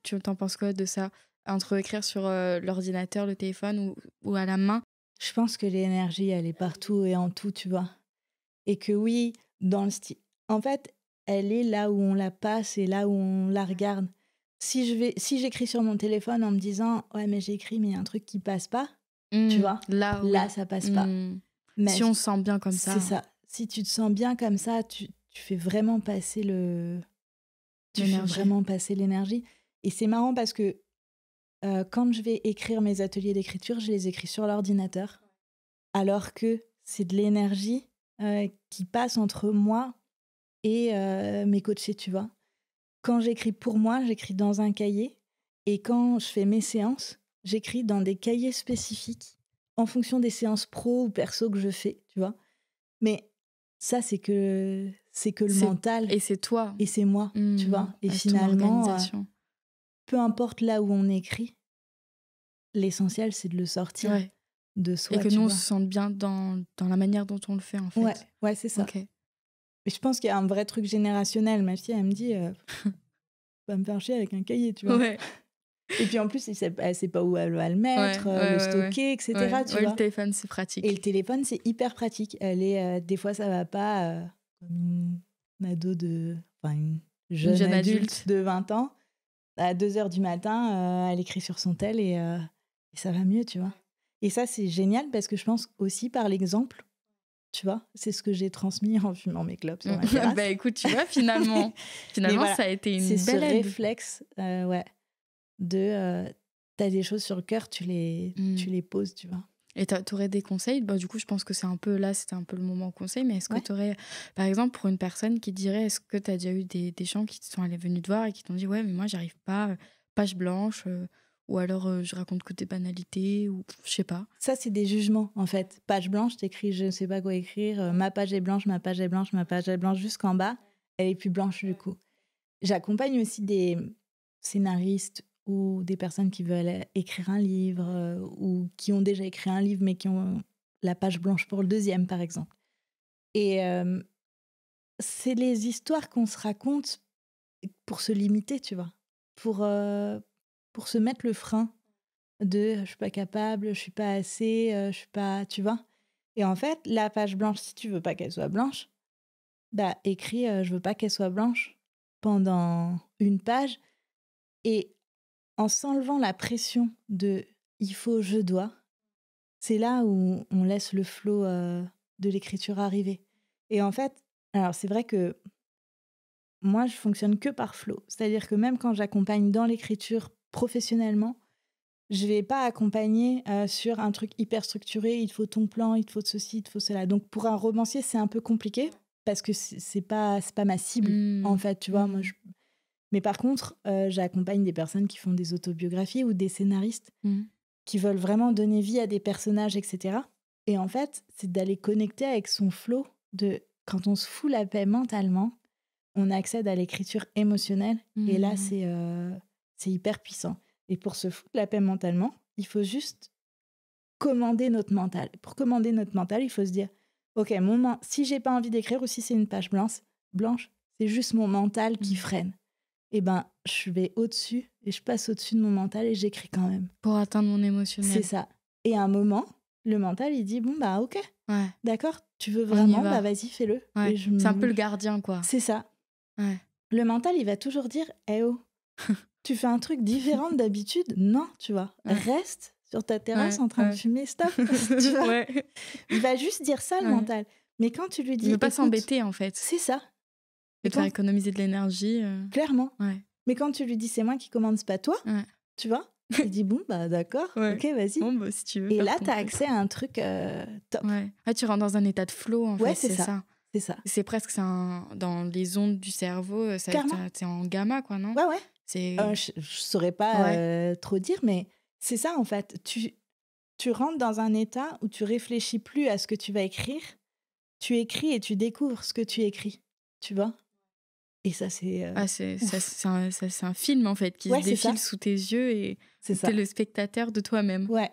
Tu t'en penses quoi de ça? Entre écrire sur l'ordinateur, le téléphone ou à la main? je pense que l'énergie, elle est partout et en tout, tu vois. Et que oui, dans le style. En fait, elle est là où on la passe et là où on la regarde. Si j'écris sur mon téléphone en me disant ouais, mais j'ai écrit, mais il y a un truc qui passe pas, tu vois, Là, là, oui. ça passe pas. Mais Si on se sent bien comme c'est ça, ça. Si tu te sens bien comme ça, tu fais vraiment passer tu fais l'énergie. vraiment passer l'énergie. Et c'est marrant parce que quand je vais écrire mes ateliers d'écriture, je les écris sur l'ordinateur, alors que c'est de l'énergie qui passe entre moi et mes coachés, tu vois. Quand j'écris pour moi, j'écris dans un cahier. Et quand je fais mes séances, j'écris dans des cahiers spécifiques en fonction des séances pro ou perso que je fais, tu vois. Mais ça, c'est que le mental Et c'est toi. et c'est moi, tu vois. Et C'est ton finalement, organisation. peu importe là où on écrit, l'essentiel, c'est de le sortir Ouais. de Et soi, que tu nous, on vois. se sente bien dans la manière dont on le fait, en fait. Ouais, c'est ça. Ok. Et je pense qu'il y a un vrai truc générationnel. Ma fille, elle me dit, va me faire chier avec un cahier, tu vois. Ouais. Et puis en plus, elle sait pas où elle va le mettre, le stocker, etc. Tu Ouais, vois. le téléphone, c'est pratique. Et le téléphone, c'est hyper pratique. Elle est, des fois, ça va pas, comme une ado enfin une jeune jeune adulte adulte. de 20 ans. À 2 heures du matin, elle écrit sur son tel et ça va mieux, tu vois. Et ça, c'est génial parce que je pense aussi par l'exemple, tu vois. C'est ce que j'ai transmis en fumant mes clopes sur ma terrasse. Bah écoute, tu vois, finalement, voilà, ça a été c'est une ce belle aide. réflexe, ouais, de t'as des choses sur le cœur, tu les poses, tu vois. Et t'aurais des conseils? Bah, du coup, je pense que c'était un peu le moment conseil, mais est-ce que Ouais. t'aurais, par exemple, pour une personne qui dirait, est-ce que t'as déjà eu des gens qui sont venus te voir et qui t'ont dit, ouais, mais moi, j'arrive pas, page blanche, ou alors je raconte que des banalités, ou je sais pas. Ça, c'est des jugements, en fait. Page blanche, t'écris je ne sais pas quoi écrire, ma page est blanche, ma page est blanche, ma page est blanche, jusqu'en bas, elle est plus blanche du coup. J'accompagne aussi des scénaristes ou des personnes qui veulent écrire un livre ou qui ont déjà écrit un livre mais qui ont la page blanche pour le deuxième, par exemple. Et c'est les histoires qu'on se raconte pour se limiter, tu vois, pour se mettre le frein de je suis pas capable, je suis pas assez, je suis pas, tu vois. Et en fait, la page blanche, si tu veux pas qu'elle soit blanche, bah écris je veux pas qu'elle soit blanche pendant une page et en s'enlevant la pression de il faut, je dois, c'est là où on laisse le flot de l'écriture arriver. Et en fait, alors c'est vrai que moi je fonctionne que par flot, c'est-à-dire que même quand j'accompagne dans l'écriture professionnellement, je vais pas accompagner sur un truc hyper structuré, il te faut ton plan, il te faut ceci, il te faut cela. Donc pour un romancier, c'est un peu compliqué parce que c'est pas ma cible en fait, tu vois. Moi, mais par contre, j'accompagne des personnes qui font des autobiographies ou des scénaristes qui veulent vraiment donner vie à des personnages, etc. Et en fait, c'est d'aller connecter avec son flow de quand on se fout la paix mentalement, on accède à l'écriture émotionnelle et là, c'est hyper puissant. Et pour se foutre la paix mentalement, il faut juste commander notre mental. Pour commander notre mental, il faut se dire ok, si j'ai pas envie d'écrire ou si c'est une page blanche, c'est juste mon mental qui freine. Et ben, je vais au-dessus et je passe au-dessus de mon mental et j'écris quand même. Pour atteindre mon émotionnel. C'est ça. Et à un moment, le mental, il dit bon, bah ok, d'accord, tu veux On y vraiment, va. bah vas-y, fais-le. Ouais. C'est un peu le gardien, quoi. C'est ça. Ouais. Le mental, il va toujours dire eh oh, tu fais un truc différent d'habitude? Non, tu vois. Reste sur ta terrasse en train de fumer, stop. Tu vois. Il va juste dire ça, le mental. Mais quand tu lui dis. Il veut pas s'embêter, en fait. C'est ça. Et te faire économiser de l'énergie. Clairement. Ouais. Mais quand tu lui dis c'est moi qui commande, c'est pas toi, tu vois, il dit bon, bah d'accord, ok, vas-y. Bon, bah si tu veux. Et là, t'as accès à un truc top. Ouais. Là, tu rentres dans un état de flow, en fait. C'est ça. C'est ça. C'est presque dans les ondes du cerveau. T'es en gamma, quoi, non? Ouais. Je saurais pas trop dire, mais c'est ça, en fait. tu rentres dans un état où tu réfléchis plus à ce que tu vas écrire, tu écris et tu découvres ce que tu écris, tu vois? Et ça, c'est, Ah, c'est ça ouf. c'est un film, en fait, qui se Ouais, c'est défile ça, sous tes yeux et c'est où tu es ça. le spectateur de toi-même. Ouais,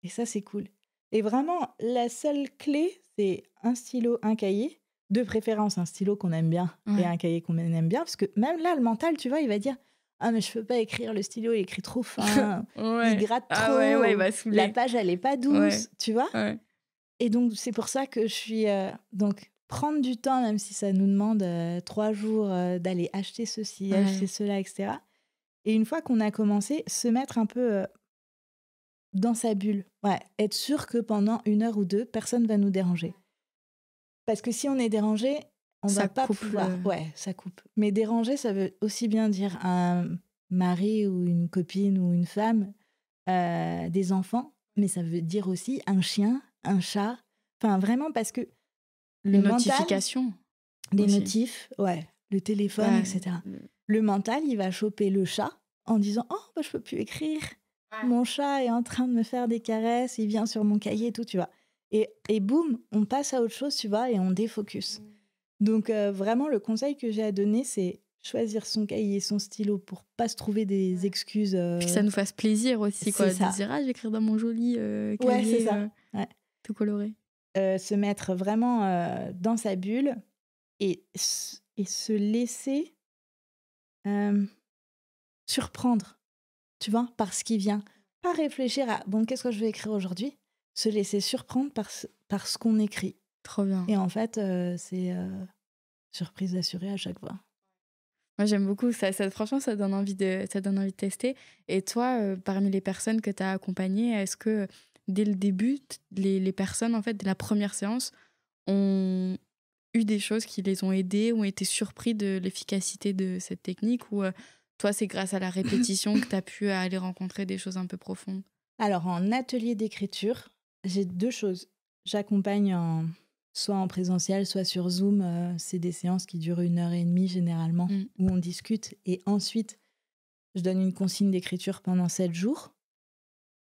et ça, c'est cool. Et vraiment, la seule clé, c'est un stylo, un cahier, de préférence un stylo qu'on aime bien et Ouais. un cahier qu'on aime bien, parce que même là, le mental, tu vois, il va dire: «Ah mais je peux pas écrire, le stylo, il écrit trop fin, il Ouais. gratte Ah ouais, ouais, il trop, va la saouler. page, elle est pas Ouais, douce», tu vois? ouais. Et donc c'est pour ça que je suis, donc prendre du temps, même si ça nous demande, 3 jours, d'aller acheter ceci, acheter Ouais. cela et cetera, et une fois qu'on a commencé, se mettre un peu, dans sa bulle. Ouais, être sûr que pendant 1 heure ou 2, personne va nous déranger. Parce que si on est dérangé, on va Ça pas coupe pouvoir, le ouais, ça coupe. Mais déranger, ça veut aussi bien dire un mari ou une copine ou une femme, des enfants, mais ça veut dire aussi un chien, un chat, enfin vraiment parce que le une mental, notification les aussi. notifs, ouais, le téléphone et Bah, cetera. le Le mental, il va choper le chat en disant: «Oh bah, je peux plus écrire. Mon chat est en train de me faire des caresses, il vient sur mon cahier et tout», tu vois? Et boum, on passe à autre chose, tu vois? Et on défocus. Donc vraiment le conseil que j'ai à donner, c'est choisir son cahier, son stylo pour pas se trouver des excuses, puis que ça nous fasse plaisir aussi, c'est quoi, de se ça. dire: «Ah, je vais écrire dans mon joli, Ouais, c'est cahier, ça. Ouais. tout coloré». Se mettre vraiment, dans sa bulle et se laisser, hem, surprendre. Tu vois? Par ce qui vient. Pas réfléchir à: «Bon, qu'est-ce que je vais écrire aujourd'hui?» Se laisser surprendre par ce qu'on écrit, Trop bien. et en fait, c'est, surprise assurée à chaque fois. Moi, j'aime beaucoup ça franchement, ça donne envie de tester et toi, parmi les personnes que tu as accompagnées, est-ce que, dès le début, les personnes, en fait, dès la première séance, ont eu des choses qui les ont aidées, ont été surpris de l'efficacité de cette technique ou, toi, c'est grâce à la répétition que tu as pu aller rencontrer des choses un peu profondes? Alors en atelier d'écriture, j'ai 2 choses. J'accompagne soit en présentiel, soit sur Zoom, c'est des séances qui durent 1 heure et demie généralement, Mmh. où on discute, et ensuite je donne une consigne d'écriture pendant 7 jours,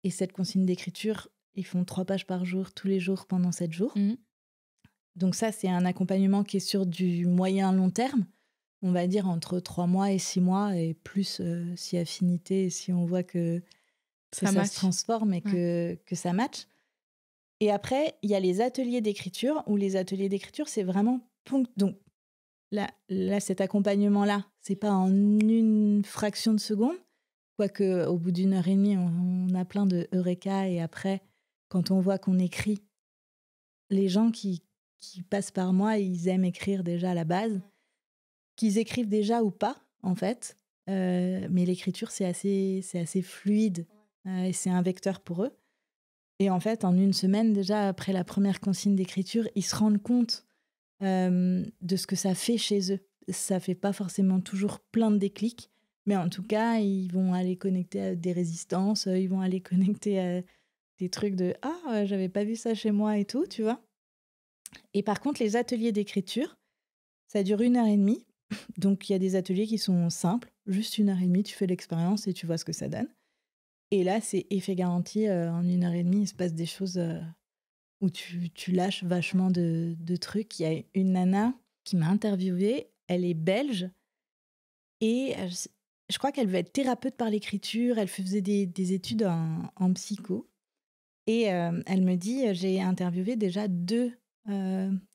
et cette consigne d'écriture, ils font 3 pages par jour, tous les jours pendant 7 jours. Mmh. Donc ça, c'est un accompagnement qui est sur du moyen long terme, on va dire entre 3 mois et 6 mois, et plus, si affinité, si on voit que Ça ça se match? transforme et Ouais. que ça match. Et après, il y a les ateliers d'écriture, où les ateliers d'écriture, c'est vraiment donc là, cet accompagnement-là, c'est pas en une fraction de seconde, quoique au bout d'1 heure et demie, on a plein de eureka, et après, quand on voit qu'on écrit, les gens qui passent par moi, ils aiment écrire déjà à la base, qu'ils écrivent déjà ou pas, en fait, mais l'écriture, c'est assez fluide, et c'est un vecteur pour eux. Et en fait, en 1 semaine, déjà, après la première consigne d'écriture, ils se rendent compte, de ce que ça fait chez eux. Ça fait pas forcément toujours plein de déclics, mais en tout cas, ils vont aller connecter à des résistances, ils vont aller connecter à des trucs de: «Ah, j'avais pas vu ça chez moi» et tout, tu vois? Et par contre, les ateliers d'écriture, ça dure 1 heure et demie. Donc il y a des ateliers qui sont simples, juste 1 heure et demie, tu fais l'expérience et tu vois ce que ça donne. Et là, c'est effet garanti, en 1 heure et demie, il se passe des choses, où tu lâches vachement de trucs. Il y a une nana qui m'a interviewée, elle est belge, et je crois qu'elle veut être thérapeute par l'écriture, elle faisait des études en psycho, et elle me dit: «J'ai interviewé déjà 2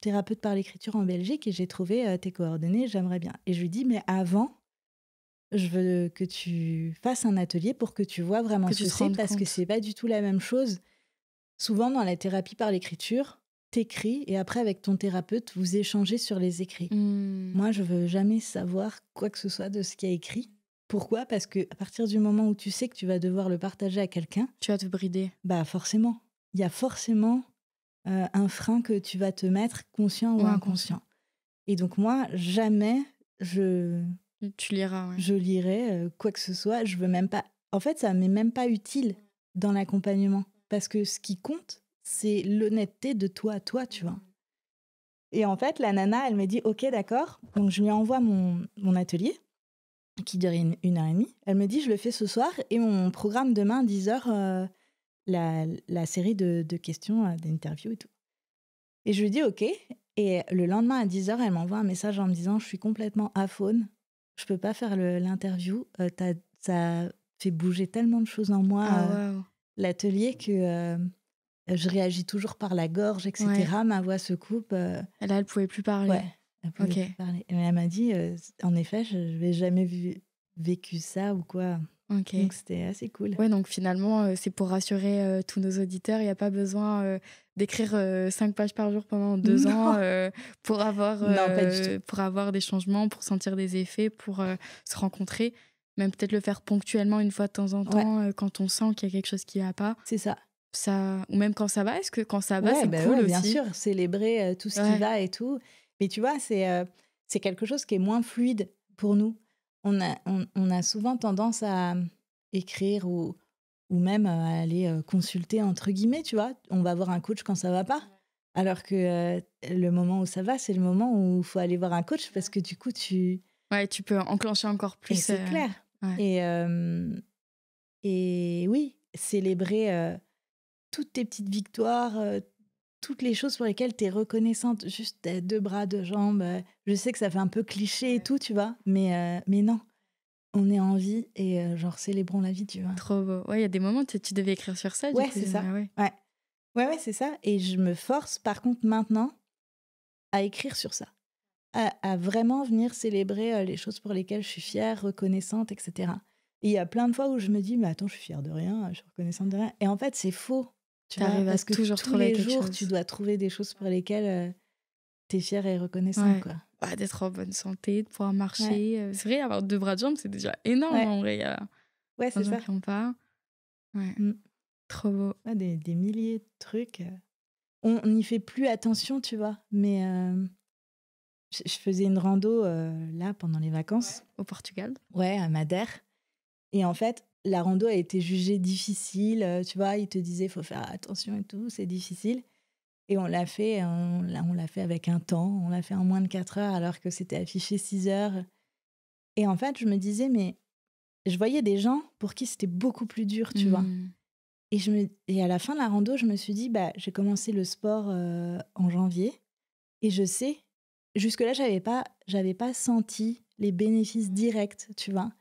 thérapeutes par l'écriture en Belgique, et j'ai trouvé, tes coordonnées, j'aimerais bien», et je lui dis: «Mais avant, je veux que tu fasses un atelier pour que tu vois vraiment Que ce tu que te c'est, rendes parce que compte. c'est pas du tout la même chose». Souvent, dans la thérapie par l'écriture, t'écris, et après, avec ton thérapeute, vous échangez sur les écrits. Mmh. Moi, je veux jamais savoir quoi que ce soit de ce qu'il y a écrit. Pourquoi? Parce que à partir du moment où tu sais que tu vas devoir le partager à quelqu'un, Tu vas te brider. bah forcément, il y a forcément un frein que tu vas te mettre, conscient ou Ou inconscient. inconscient. Et donc moi, jamais je Tu liras, ouais. je lirai quoi que ce soit. Je veux même pas. En fait, ça m'est même pas utile dans l'accompagnement, parce que ce qui compte, c'est l'honnêteté de toi à toi, tu vois. Et en fait, la nana, elle me dit: «OK, d'accord». Donc je lui envoie mon atelier qui dure 1 heure et demie. Elle me dit: «Je le fais ce soir, et mon programme demain 10 heures, la série de questions, d'interviews et tout. Et je lui dis: «OK». Et le lendemain à 10 heures, elle m'envoie un message en me disant: «Je suis complètement aphone, je peux pas faire l'interview, tu ça fait bouger tellement de choses en moi, Ah waouh! l'atelier que, je réagis toujours par la gorge et Ouais. cetera. Ma voix se coupe», Et là, elle pouvait plus ouais, parler. elle pouvait OK. plus parler. Et elle m'a dit, «En effet, je n'avais jamais vécu ça ou quoi». OK. Donc c'était assez cool. Ouais, donc finalement, c'est pour rassurer, tous nos auditeurs, il y a pas besoin, d'écrire, 5 pages par jour pendant 2 ans, Non, non, pas du tout. pour avoir des changements, pour sentir des effets, pour, se rencontrer. Même peut-être le faire ponctuellement une fois de temps en Ouais, temps, quand on sent qu'il y a quelque chose qui va pas. c'est ça. Ça ou même quand ça va, est-ce que quand ça va, Ouais, c'est bah, cool ouais, bien aussi? sûr, célébrer, tout ce qui Ouais, va et tout. Mais tu vois, c'est quelque chose qui est moins fluide pour nous. On a souvent tendance à, écrire ou même, à aller, «consulter» entre guillemets, tu vois? On va voir un coach quand ça va pas. Alors que, le moment où ça va, c'est le moment où il faut aller voir un coach parce que du coup ouais, tu peux enclencher encore et plus, c'est clair. ouais. Et et oui, célébrer, toutes tes petites victoires, toutes les choses pour lesquelles tu es reconnaissante, juste tes 2 bras, 2 jambes, je sais que ça fait un peu cliché et tout, tu vois? Mais non, on est en vie et genre célébrons la vie, tu vois? Trop beau. Ouais, il y a des moments, tu devais écrire sur ça du Ouais, coup? c'est ça. Ah ouais. Ouais. Ouais, ouais, c'est ça et je me force par contre maintenant à écrire sur ça, à vraiment venir célébrer, les choses pour lesquelles je suis fière, reconnaissante et cetera. Et il y a plein de fois où je me dis: «Mais attends, je suis fière de rien, je suis reconnaissante de rien» et en fait, c'est faux, tu Tu vois? arrives à Parce que toujours tous trouver les quelque jours, tu chose. dois trouver des choses pour lesquelles, tu es fière et reconnaissante, Ouais. quoi. Bah, d'être en bonne santé, de pouvoir Ouais, marcher, c'est vrai avoir 2 bras de jambes, c'est déjà énorme ouais, en vrai, il y a ouais, plein c'est de gens ça. qui ont pas. Ouais, Mmh. trop beau. Ouais, des milliers de trucs, on n'y fait plus attention, tu vois? Mais je faisais une rando, là, pendant les vacances, Au Portugal? ouais, à Madère et en fait, la rando a été jugée difficile, tu vois? Ils te disaient: «Faut faire attention et tout, c'est difficile» et on l'a fait avec un temps, on l'a fait en moins de 4 heures alors que c'était affiché 6 heures et en fait, je me disais: «Mais» je voyais des gens pour qui c'était beaucoup plus dur, tu vois? Mmh. Et à la fin de la rando, je me suis dit: «Bah, j'ai commencé le sport, en janvier et je sais» jusque-là, j'avais pas senti les bénéfices directs, tu vois?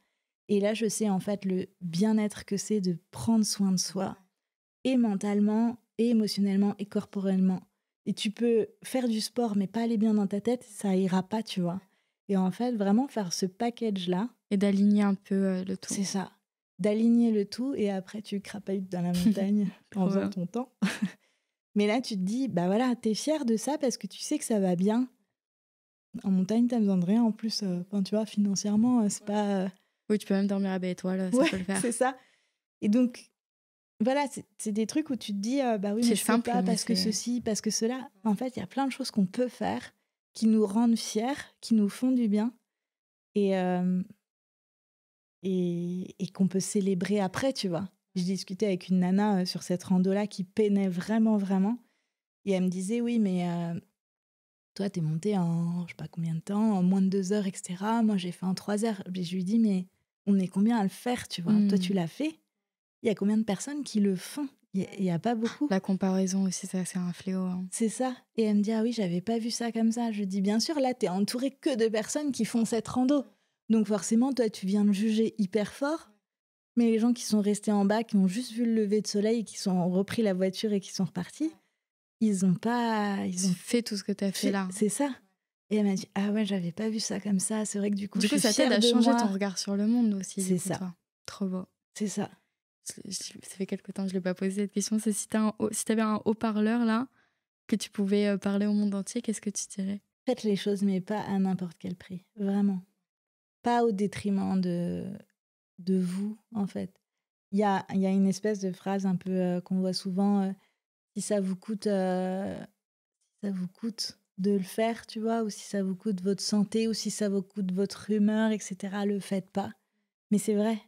Et là, je sais, en fait, le bien-être que c'est de prendre soin de soi et mentalement et émotionnellement et corporellement. Et tu peux faire du sport, mais pas aller bien dans ta tête, ça ira pas, tu vois? Et en fait, vraiment faire ce package-là, Et d'aligner un peu, le tout. c'est ça. D'aligner le tout et après tu crapahutes dans la montagne en Trop faisant bien. ton temps. Mais là, tu te dis: «Bah, voilà, tu es fière de ça parce que tu sais que ça va bien». En montagne, tu as besoin de rien en plus, enfin, tu vois, financièrement, c'est pas, Oui, tu peux même dormir à Baie Étoile, ça ouais, peut le c'est faire. ça. Et donc voilà, c'est des trucs où tu te dis, «Bah, oui, mais C'est je peux simple, pas mais parce que c'est ceci, parce que cela». En fait, il y a plein de choses qu'on peut faire qui nous rendent fiers, qui nous font du bien et et qu'on peut célébrer après, tu vois? Je discutais avec une nana, sur cette rando-là qui peinait vraiment, vraiment et elle me disait: «Oui, mais toi, tu es montée en je sais pas combien de temps, en moins de 2 heures et cetera. Moi, j'ai fait en 3 heures». Mais je lui dis: «Mais on est combien à le faire, tu vois? Toi, tu mmh. l'as fait. Il y a combien de personnes qui le font? Il y a pas beaucoup». La comparaison aussi, ça, c'est un fléau, hein. C'est ça et elle me dit: «Ah oui, j'avais pas vu ça comme ça». Je lui dis: «Bien sûr, là, tu es entourée que de personnes qui font cette rando. Donc forcément, toi, tu viens de juger hyper fort, mais les gens qui sont restés en bas, qui ont juste vu le lever de soleil, qui sont repris la voiture et qui sont repartis, ils ont Fais tout ce que tu as fait fait» là. c'est ça et elle m'a dit: «Ah ouais, j'avais pas vu ça comme ça. C'est vrai que du coup, je Du coup, suis ça t'aide fière à de changer ton moi». regard sur le monde aussi, du C'est coup, ça, toi. Trop beau. c'est ça. Ça fait quelque temps que je l'ai pas posé cette question, c'est si tu avais un haut-parleur là, que tu pouvais, parler au monde entier, qu'est-ce que tu dirais? Faites les choses, mais pas à n'importe quel prix, vraiment. Pas au détriment de vous, en fait. Il y a une espèce de phrase un peu, qu'on voit souvent, si ça vous coûte, si ça vous coûte de le faire, tu vois? Ou si ça vous coûte votre santé ou si ça vous coûte votre humeur et cetera, le faites pas. Mais c'est vrai.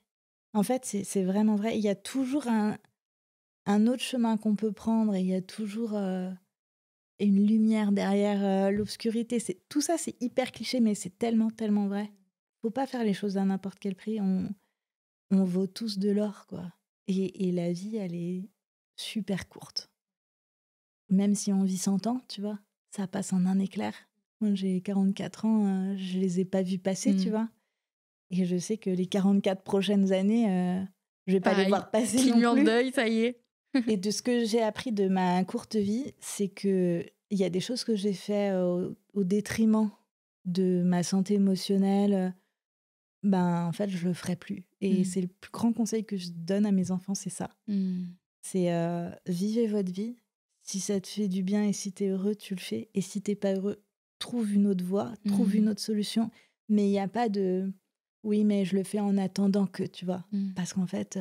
En fait, c'est vraiment vrai. Il y a toujours un autre chemin qu'on peut prendre et il y a toujours, une lumière derrière, l'obscurité. Tout ça, c'est hyper cliché, mais c'est tellement, tellement vrai. Faut pas faire les choses à n'importe quel prix. On vaut tous de l'or, quoi et la vie, elle est super courtes. Même si on vit 100 ans, tu vois, ça passe en un éclair. Moi, j'ai 44 ans, je les ai pas vus passer, tu Mmh. vois. Et je sais que les 44 prochaines années, je vais pas les Pareil, voir passer non clignement plus. d'œil, ça y est. Et de ce que j'ai appris de ma courte vie, c'est qu'il y a des choses que j'ai fait au détriment de ma santé émotionnelle. Ben, en fait, je le ferai plus. Et Mmh. c'est le plus grand conseil que je donne à mes enfants, c'est ça. Mmh. C'est vivez votre vie. Si ça te fait du bien et si tu es heureux, tu le fais. Et si t'es pas heureux, trouve une autre voie, trouve une Mmh. autre solution. Mais il y a pas de oui, mais je le fais en attendant que, tu vois. Mmh. Parce qu'en fait,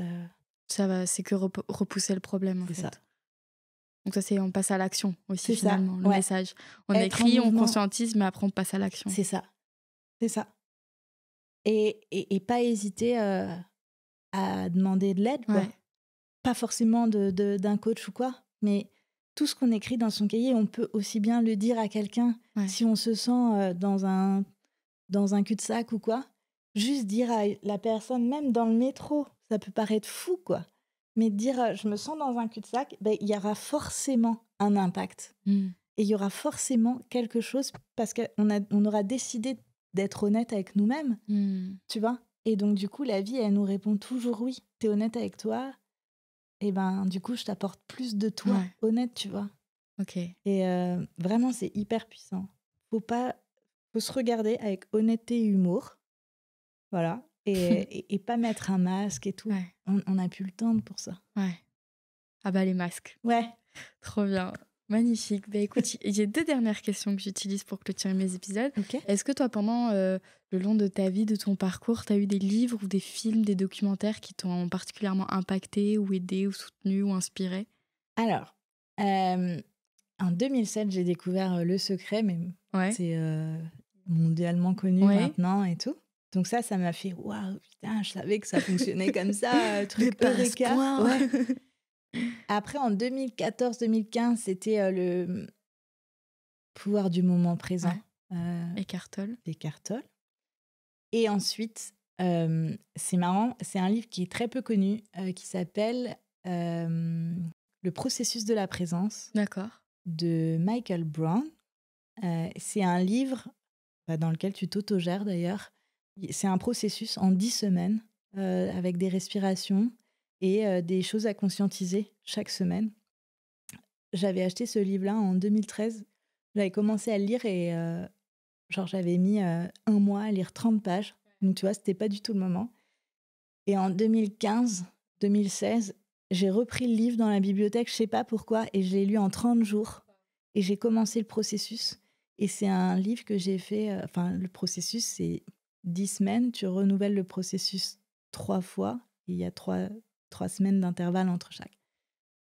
Ça va, c'est que repousser le problème, en c'est ça. fait. Donc ça, c'est on passe à l'action aussi, C'est ça. finalement, le Ouais. message. On Être en écrit, on mouvement, conscientise, mais après on passe à l'action. c'est ça. C'est ça. Et pas hésiter à demander de l'aide, quoi. Ouais, Pas forcément d'un coach ou quoi, mais tout ce qu'on écrit dans son cahier, on peut aussi bien le dire à quelqu'un ouais. si on se sent dans un cul-de-sac ou quoi. Juste dire à la personne, même dans le métro, ça peut paraître fou, quoi. Mais dire je me sens dans un cul-de-sac, ben, il y aura forcément un impact. Mmh. Et il y aura forcément quelque chose parce on aura décidé d'être honnête avec nous-mêmes, Mmh. tu vois. Et donc, du coup, la vie, elle nous répond toujours oui. T'es honnête avec toi, et ben, du coup, je t'apporte plus de toi Ouais, honnête, tu vois. OK. Et vraiment, c'est hyper puissant. Faut pas, faut se regarder avec honnêteté et humour, voilà, et pas mettre un masque et tout. Ouais, On n'a plus le temps pour ça. ouais. Ah bah, les masques. Ouais, Trop bien. Magnifique. Bah, écoute, j'ai 2 dernières questions que j'utilise pour clôturer mes épisodes. ok. Est-ce que toi, pendant, le long de ta vie, de ton parcours, tu as eu des livres ou des films, des documentaires qui t'ont particulièrement impacté ou aidé ou soutenu ou inspiré? Alors, en 2007, j'ai découvert Le Secret, mais Ouais. c'est mondialement connu Ouais. maintenant et tout. Donc ça m'a fait waouh, putain, je savais que ça fonctionnait comme ça, Mais truc pas à ce Eureka. point! Ouais. Après, en 2014-2015, c'était le pouvoir du moment présent Ouais. euh, Eckhart Tolle. d'Eckhart Tolle. Et ensuite, c'est marrant, c'est un livre qui est très peu connu, qui s'appelle Le processus de la présence D'accord. de Michael Brown. C'est un livre dans lequel tu t'autogères d'ailleurs. C'est un processus en 10 semaines avec des respirations et des choses à conscientiser chaque semaine. J'avais acheté ce livre-là en 2013. J'avais commencé à le lire et genre j'avais mis un mois à lire 30 pages. Donc tu vois, c'était pas du tout le moment. Et en 2015-2016, j'ai repris le livre dans la bibliothèque, je sais pas pourquoi, et je l'ai lu en 30 jours. Et j'ai commencé le processus. Et c'est un livre que j'ai fait, enfin le processus, c'est 10 semaines, tu renouvelles le processus 3 fois, et il y a 3 semaines d'intervalle entre chaque.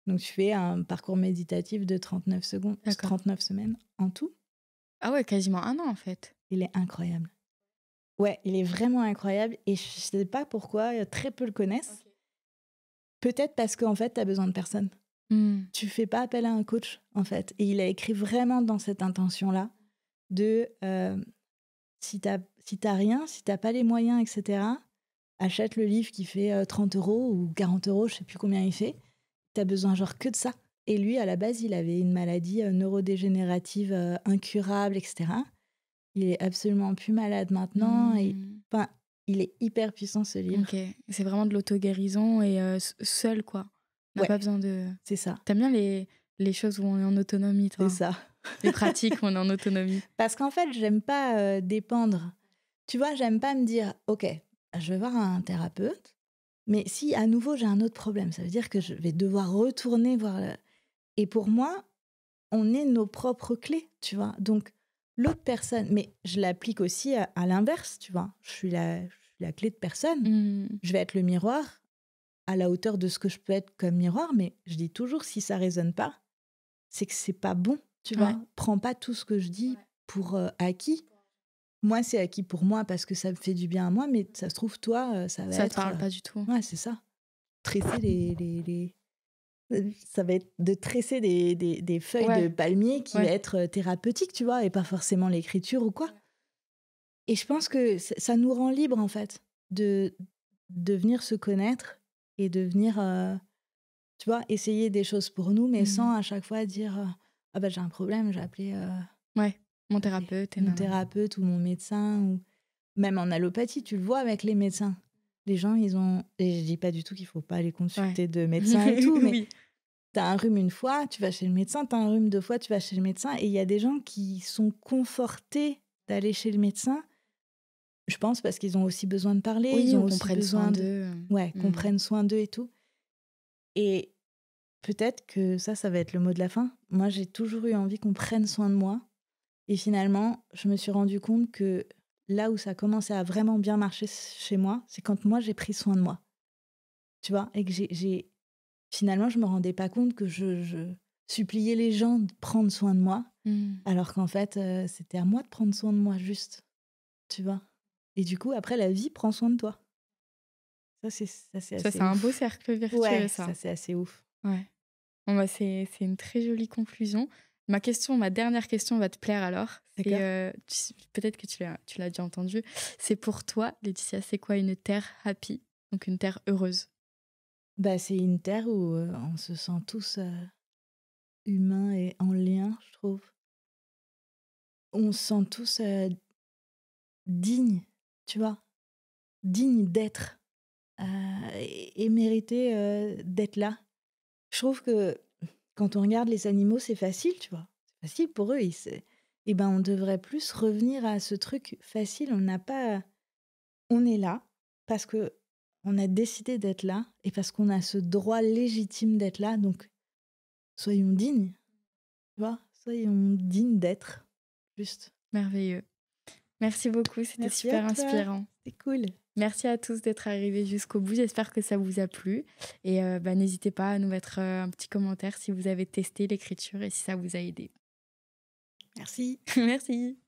Donc tu fais un parcours méditatif de 39 secondes, D'accord. 39 semaines en tout. Ah ouais, quasiment 1 an, en fait. Il est incroyable. Ouais, il est vraiment incroyable et je sais pas pourquoi très peu le connaissent. Peut-être parce qu'en fait, tu as besoin de personne. Mmh. Tu fais pas appel à un coach, en fait. Et il a écrit vraiment dans cette intention-là de si t'as rien, si t'as pas les moyens, etc., achète le livre qui fait 30 € ou 40 €, je sais plus combien il fait. T'as besoin genre que de ça. Et lui, à la base, il avait une maladie neurodégénérative incurable, etc. Il est absolument plus malade maintenant. Et Mmh. enfin, il est hyper puissant ce livre. OK. C'est vraiment de l'auto-guérison et seul, quoi. On n'a Ouais, pas besoin de c'est ça, t'aimes bien les choses où on est en autonomie, c'est toi? ça. Les pratiques où on est en autonomie? Parce qu'en fait, j'aime pas dépendre. Tu vois, j'aime pas me dire, ok, je vais voir un thérapeute, mais si à nouveau j'ai un autre problème, ça veut dire que je vais devoir retourner voir. Et pour moi, on est nos propres clés, tu vois. Donc, l'autre personne, mais je l'applique aussi à l'inverse, tu vois. Je suis la clé de personne. Mmh. Je vais être le miroir à la hauteur de ce que je peux être comme miroir, mais je dis toujours, si ça résonne pas, c'est que c'est pas bon, tu Ouais. vois. Prends pas tout ce que je dis pour acquis. Moi, c'est acquis pour moi parce que ça me fait du bien à moi, mais ça se trouve, toi, ça va Ça te être. parle pas du tout? Ouais, c'est ça. Tresser ça va être de tresser des feuilles de Ouais, palmier qui va ouais. être thérapeutique, tu vois, et pas forcément l'écriture ou quoi. Et je pense que ça nous rend libre, en fait, de venir se connaître et de venir, Tu vois, essayer des choses pour nous, mais Mmh. sans à chaque fois dire ah bah j'ai un problème, j'ai appelé Ouais, mon allez, thérapeute et mon nanana. thérapeute ou mon médecin. Ou même en allopathie, tu le vois avec les médecins. Les gens, ils ont. Et je dis pas du tout qu'il faut pas aller Ouais. consulter de médecin et tout, mais Oui. t'as un rhume une fois, tu vas chez le médecin, t'as un rhume deux fois, tu vas chez le médecin. Et il y a des gens qui sont confortés d'aller chez le médecin, je pense, parce qu'ils ont aussi besoin de parler, ils Oui, ont ou qu'on aussi prenne soin besoin de. d'eux. Ouais, qu'on Mmh. prenne soin d'eux et tout. Et peut-être que ça va être le mot de la fin. Moi, j'ai toujours eu envie qu'on prenne soin de moi. Et finalement, je me suis rendu compte que là où ça commençait à vraiment bien marcher chez moi, c'est quand moi, j'ai pris soin de moi. Tu vois? Et que finalement, je me rendais pas compte que je suppliais les gens de prendre soin de moi, Mmh. alors qu'en fait, c'était à moi de prendre soin de moi juste, tu vois? Et du coup, après, la vie prend soin de toi. Ça, c'est Ça, assez c'est un beau ouf. cercle vertueux, Ouais, ça. ça, c'est assez ouf. Ouais. Bon, bah, c'est une très jolie conclusion. Ma dernière question va te plaire alors. C'est, D'accord? peut-être que tu l'as déjà entendu. C'est pour toi, Laetitia, c'est quoi une terre happy? Donc une terre heureuse? Bah, c'est une terre où, on se sent tous, humains et en lien, je trouve. On se sent tous, dignes, tu vois? Dignes d'être, et mériter, d'être là. Je trouve que quand on regarde les animaux, c'est facile, tu vois? C'est facile pour eux, et ben, on devrait plus revenir à ce truc facile. On est là parce que on a décidé d'être là et parce qu'on a ce droit légitime d'être là, donc soyons dignes, tu vois? Soyons dignes d'être, juste. Merveilleux. Merci beaucoup, c'était Merci à super toi, inspirant. c'est cool. Merci à tous d'être arrivés jusqu'au bout. J'espère que ça vous a plu et bah, n'hésitez pas à nous mettre, un petit commentaire si vous avez testé l'écriture et si ça vous a aidé. Merci. Merci.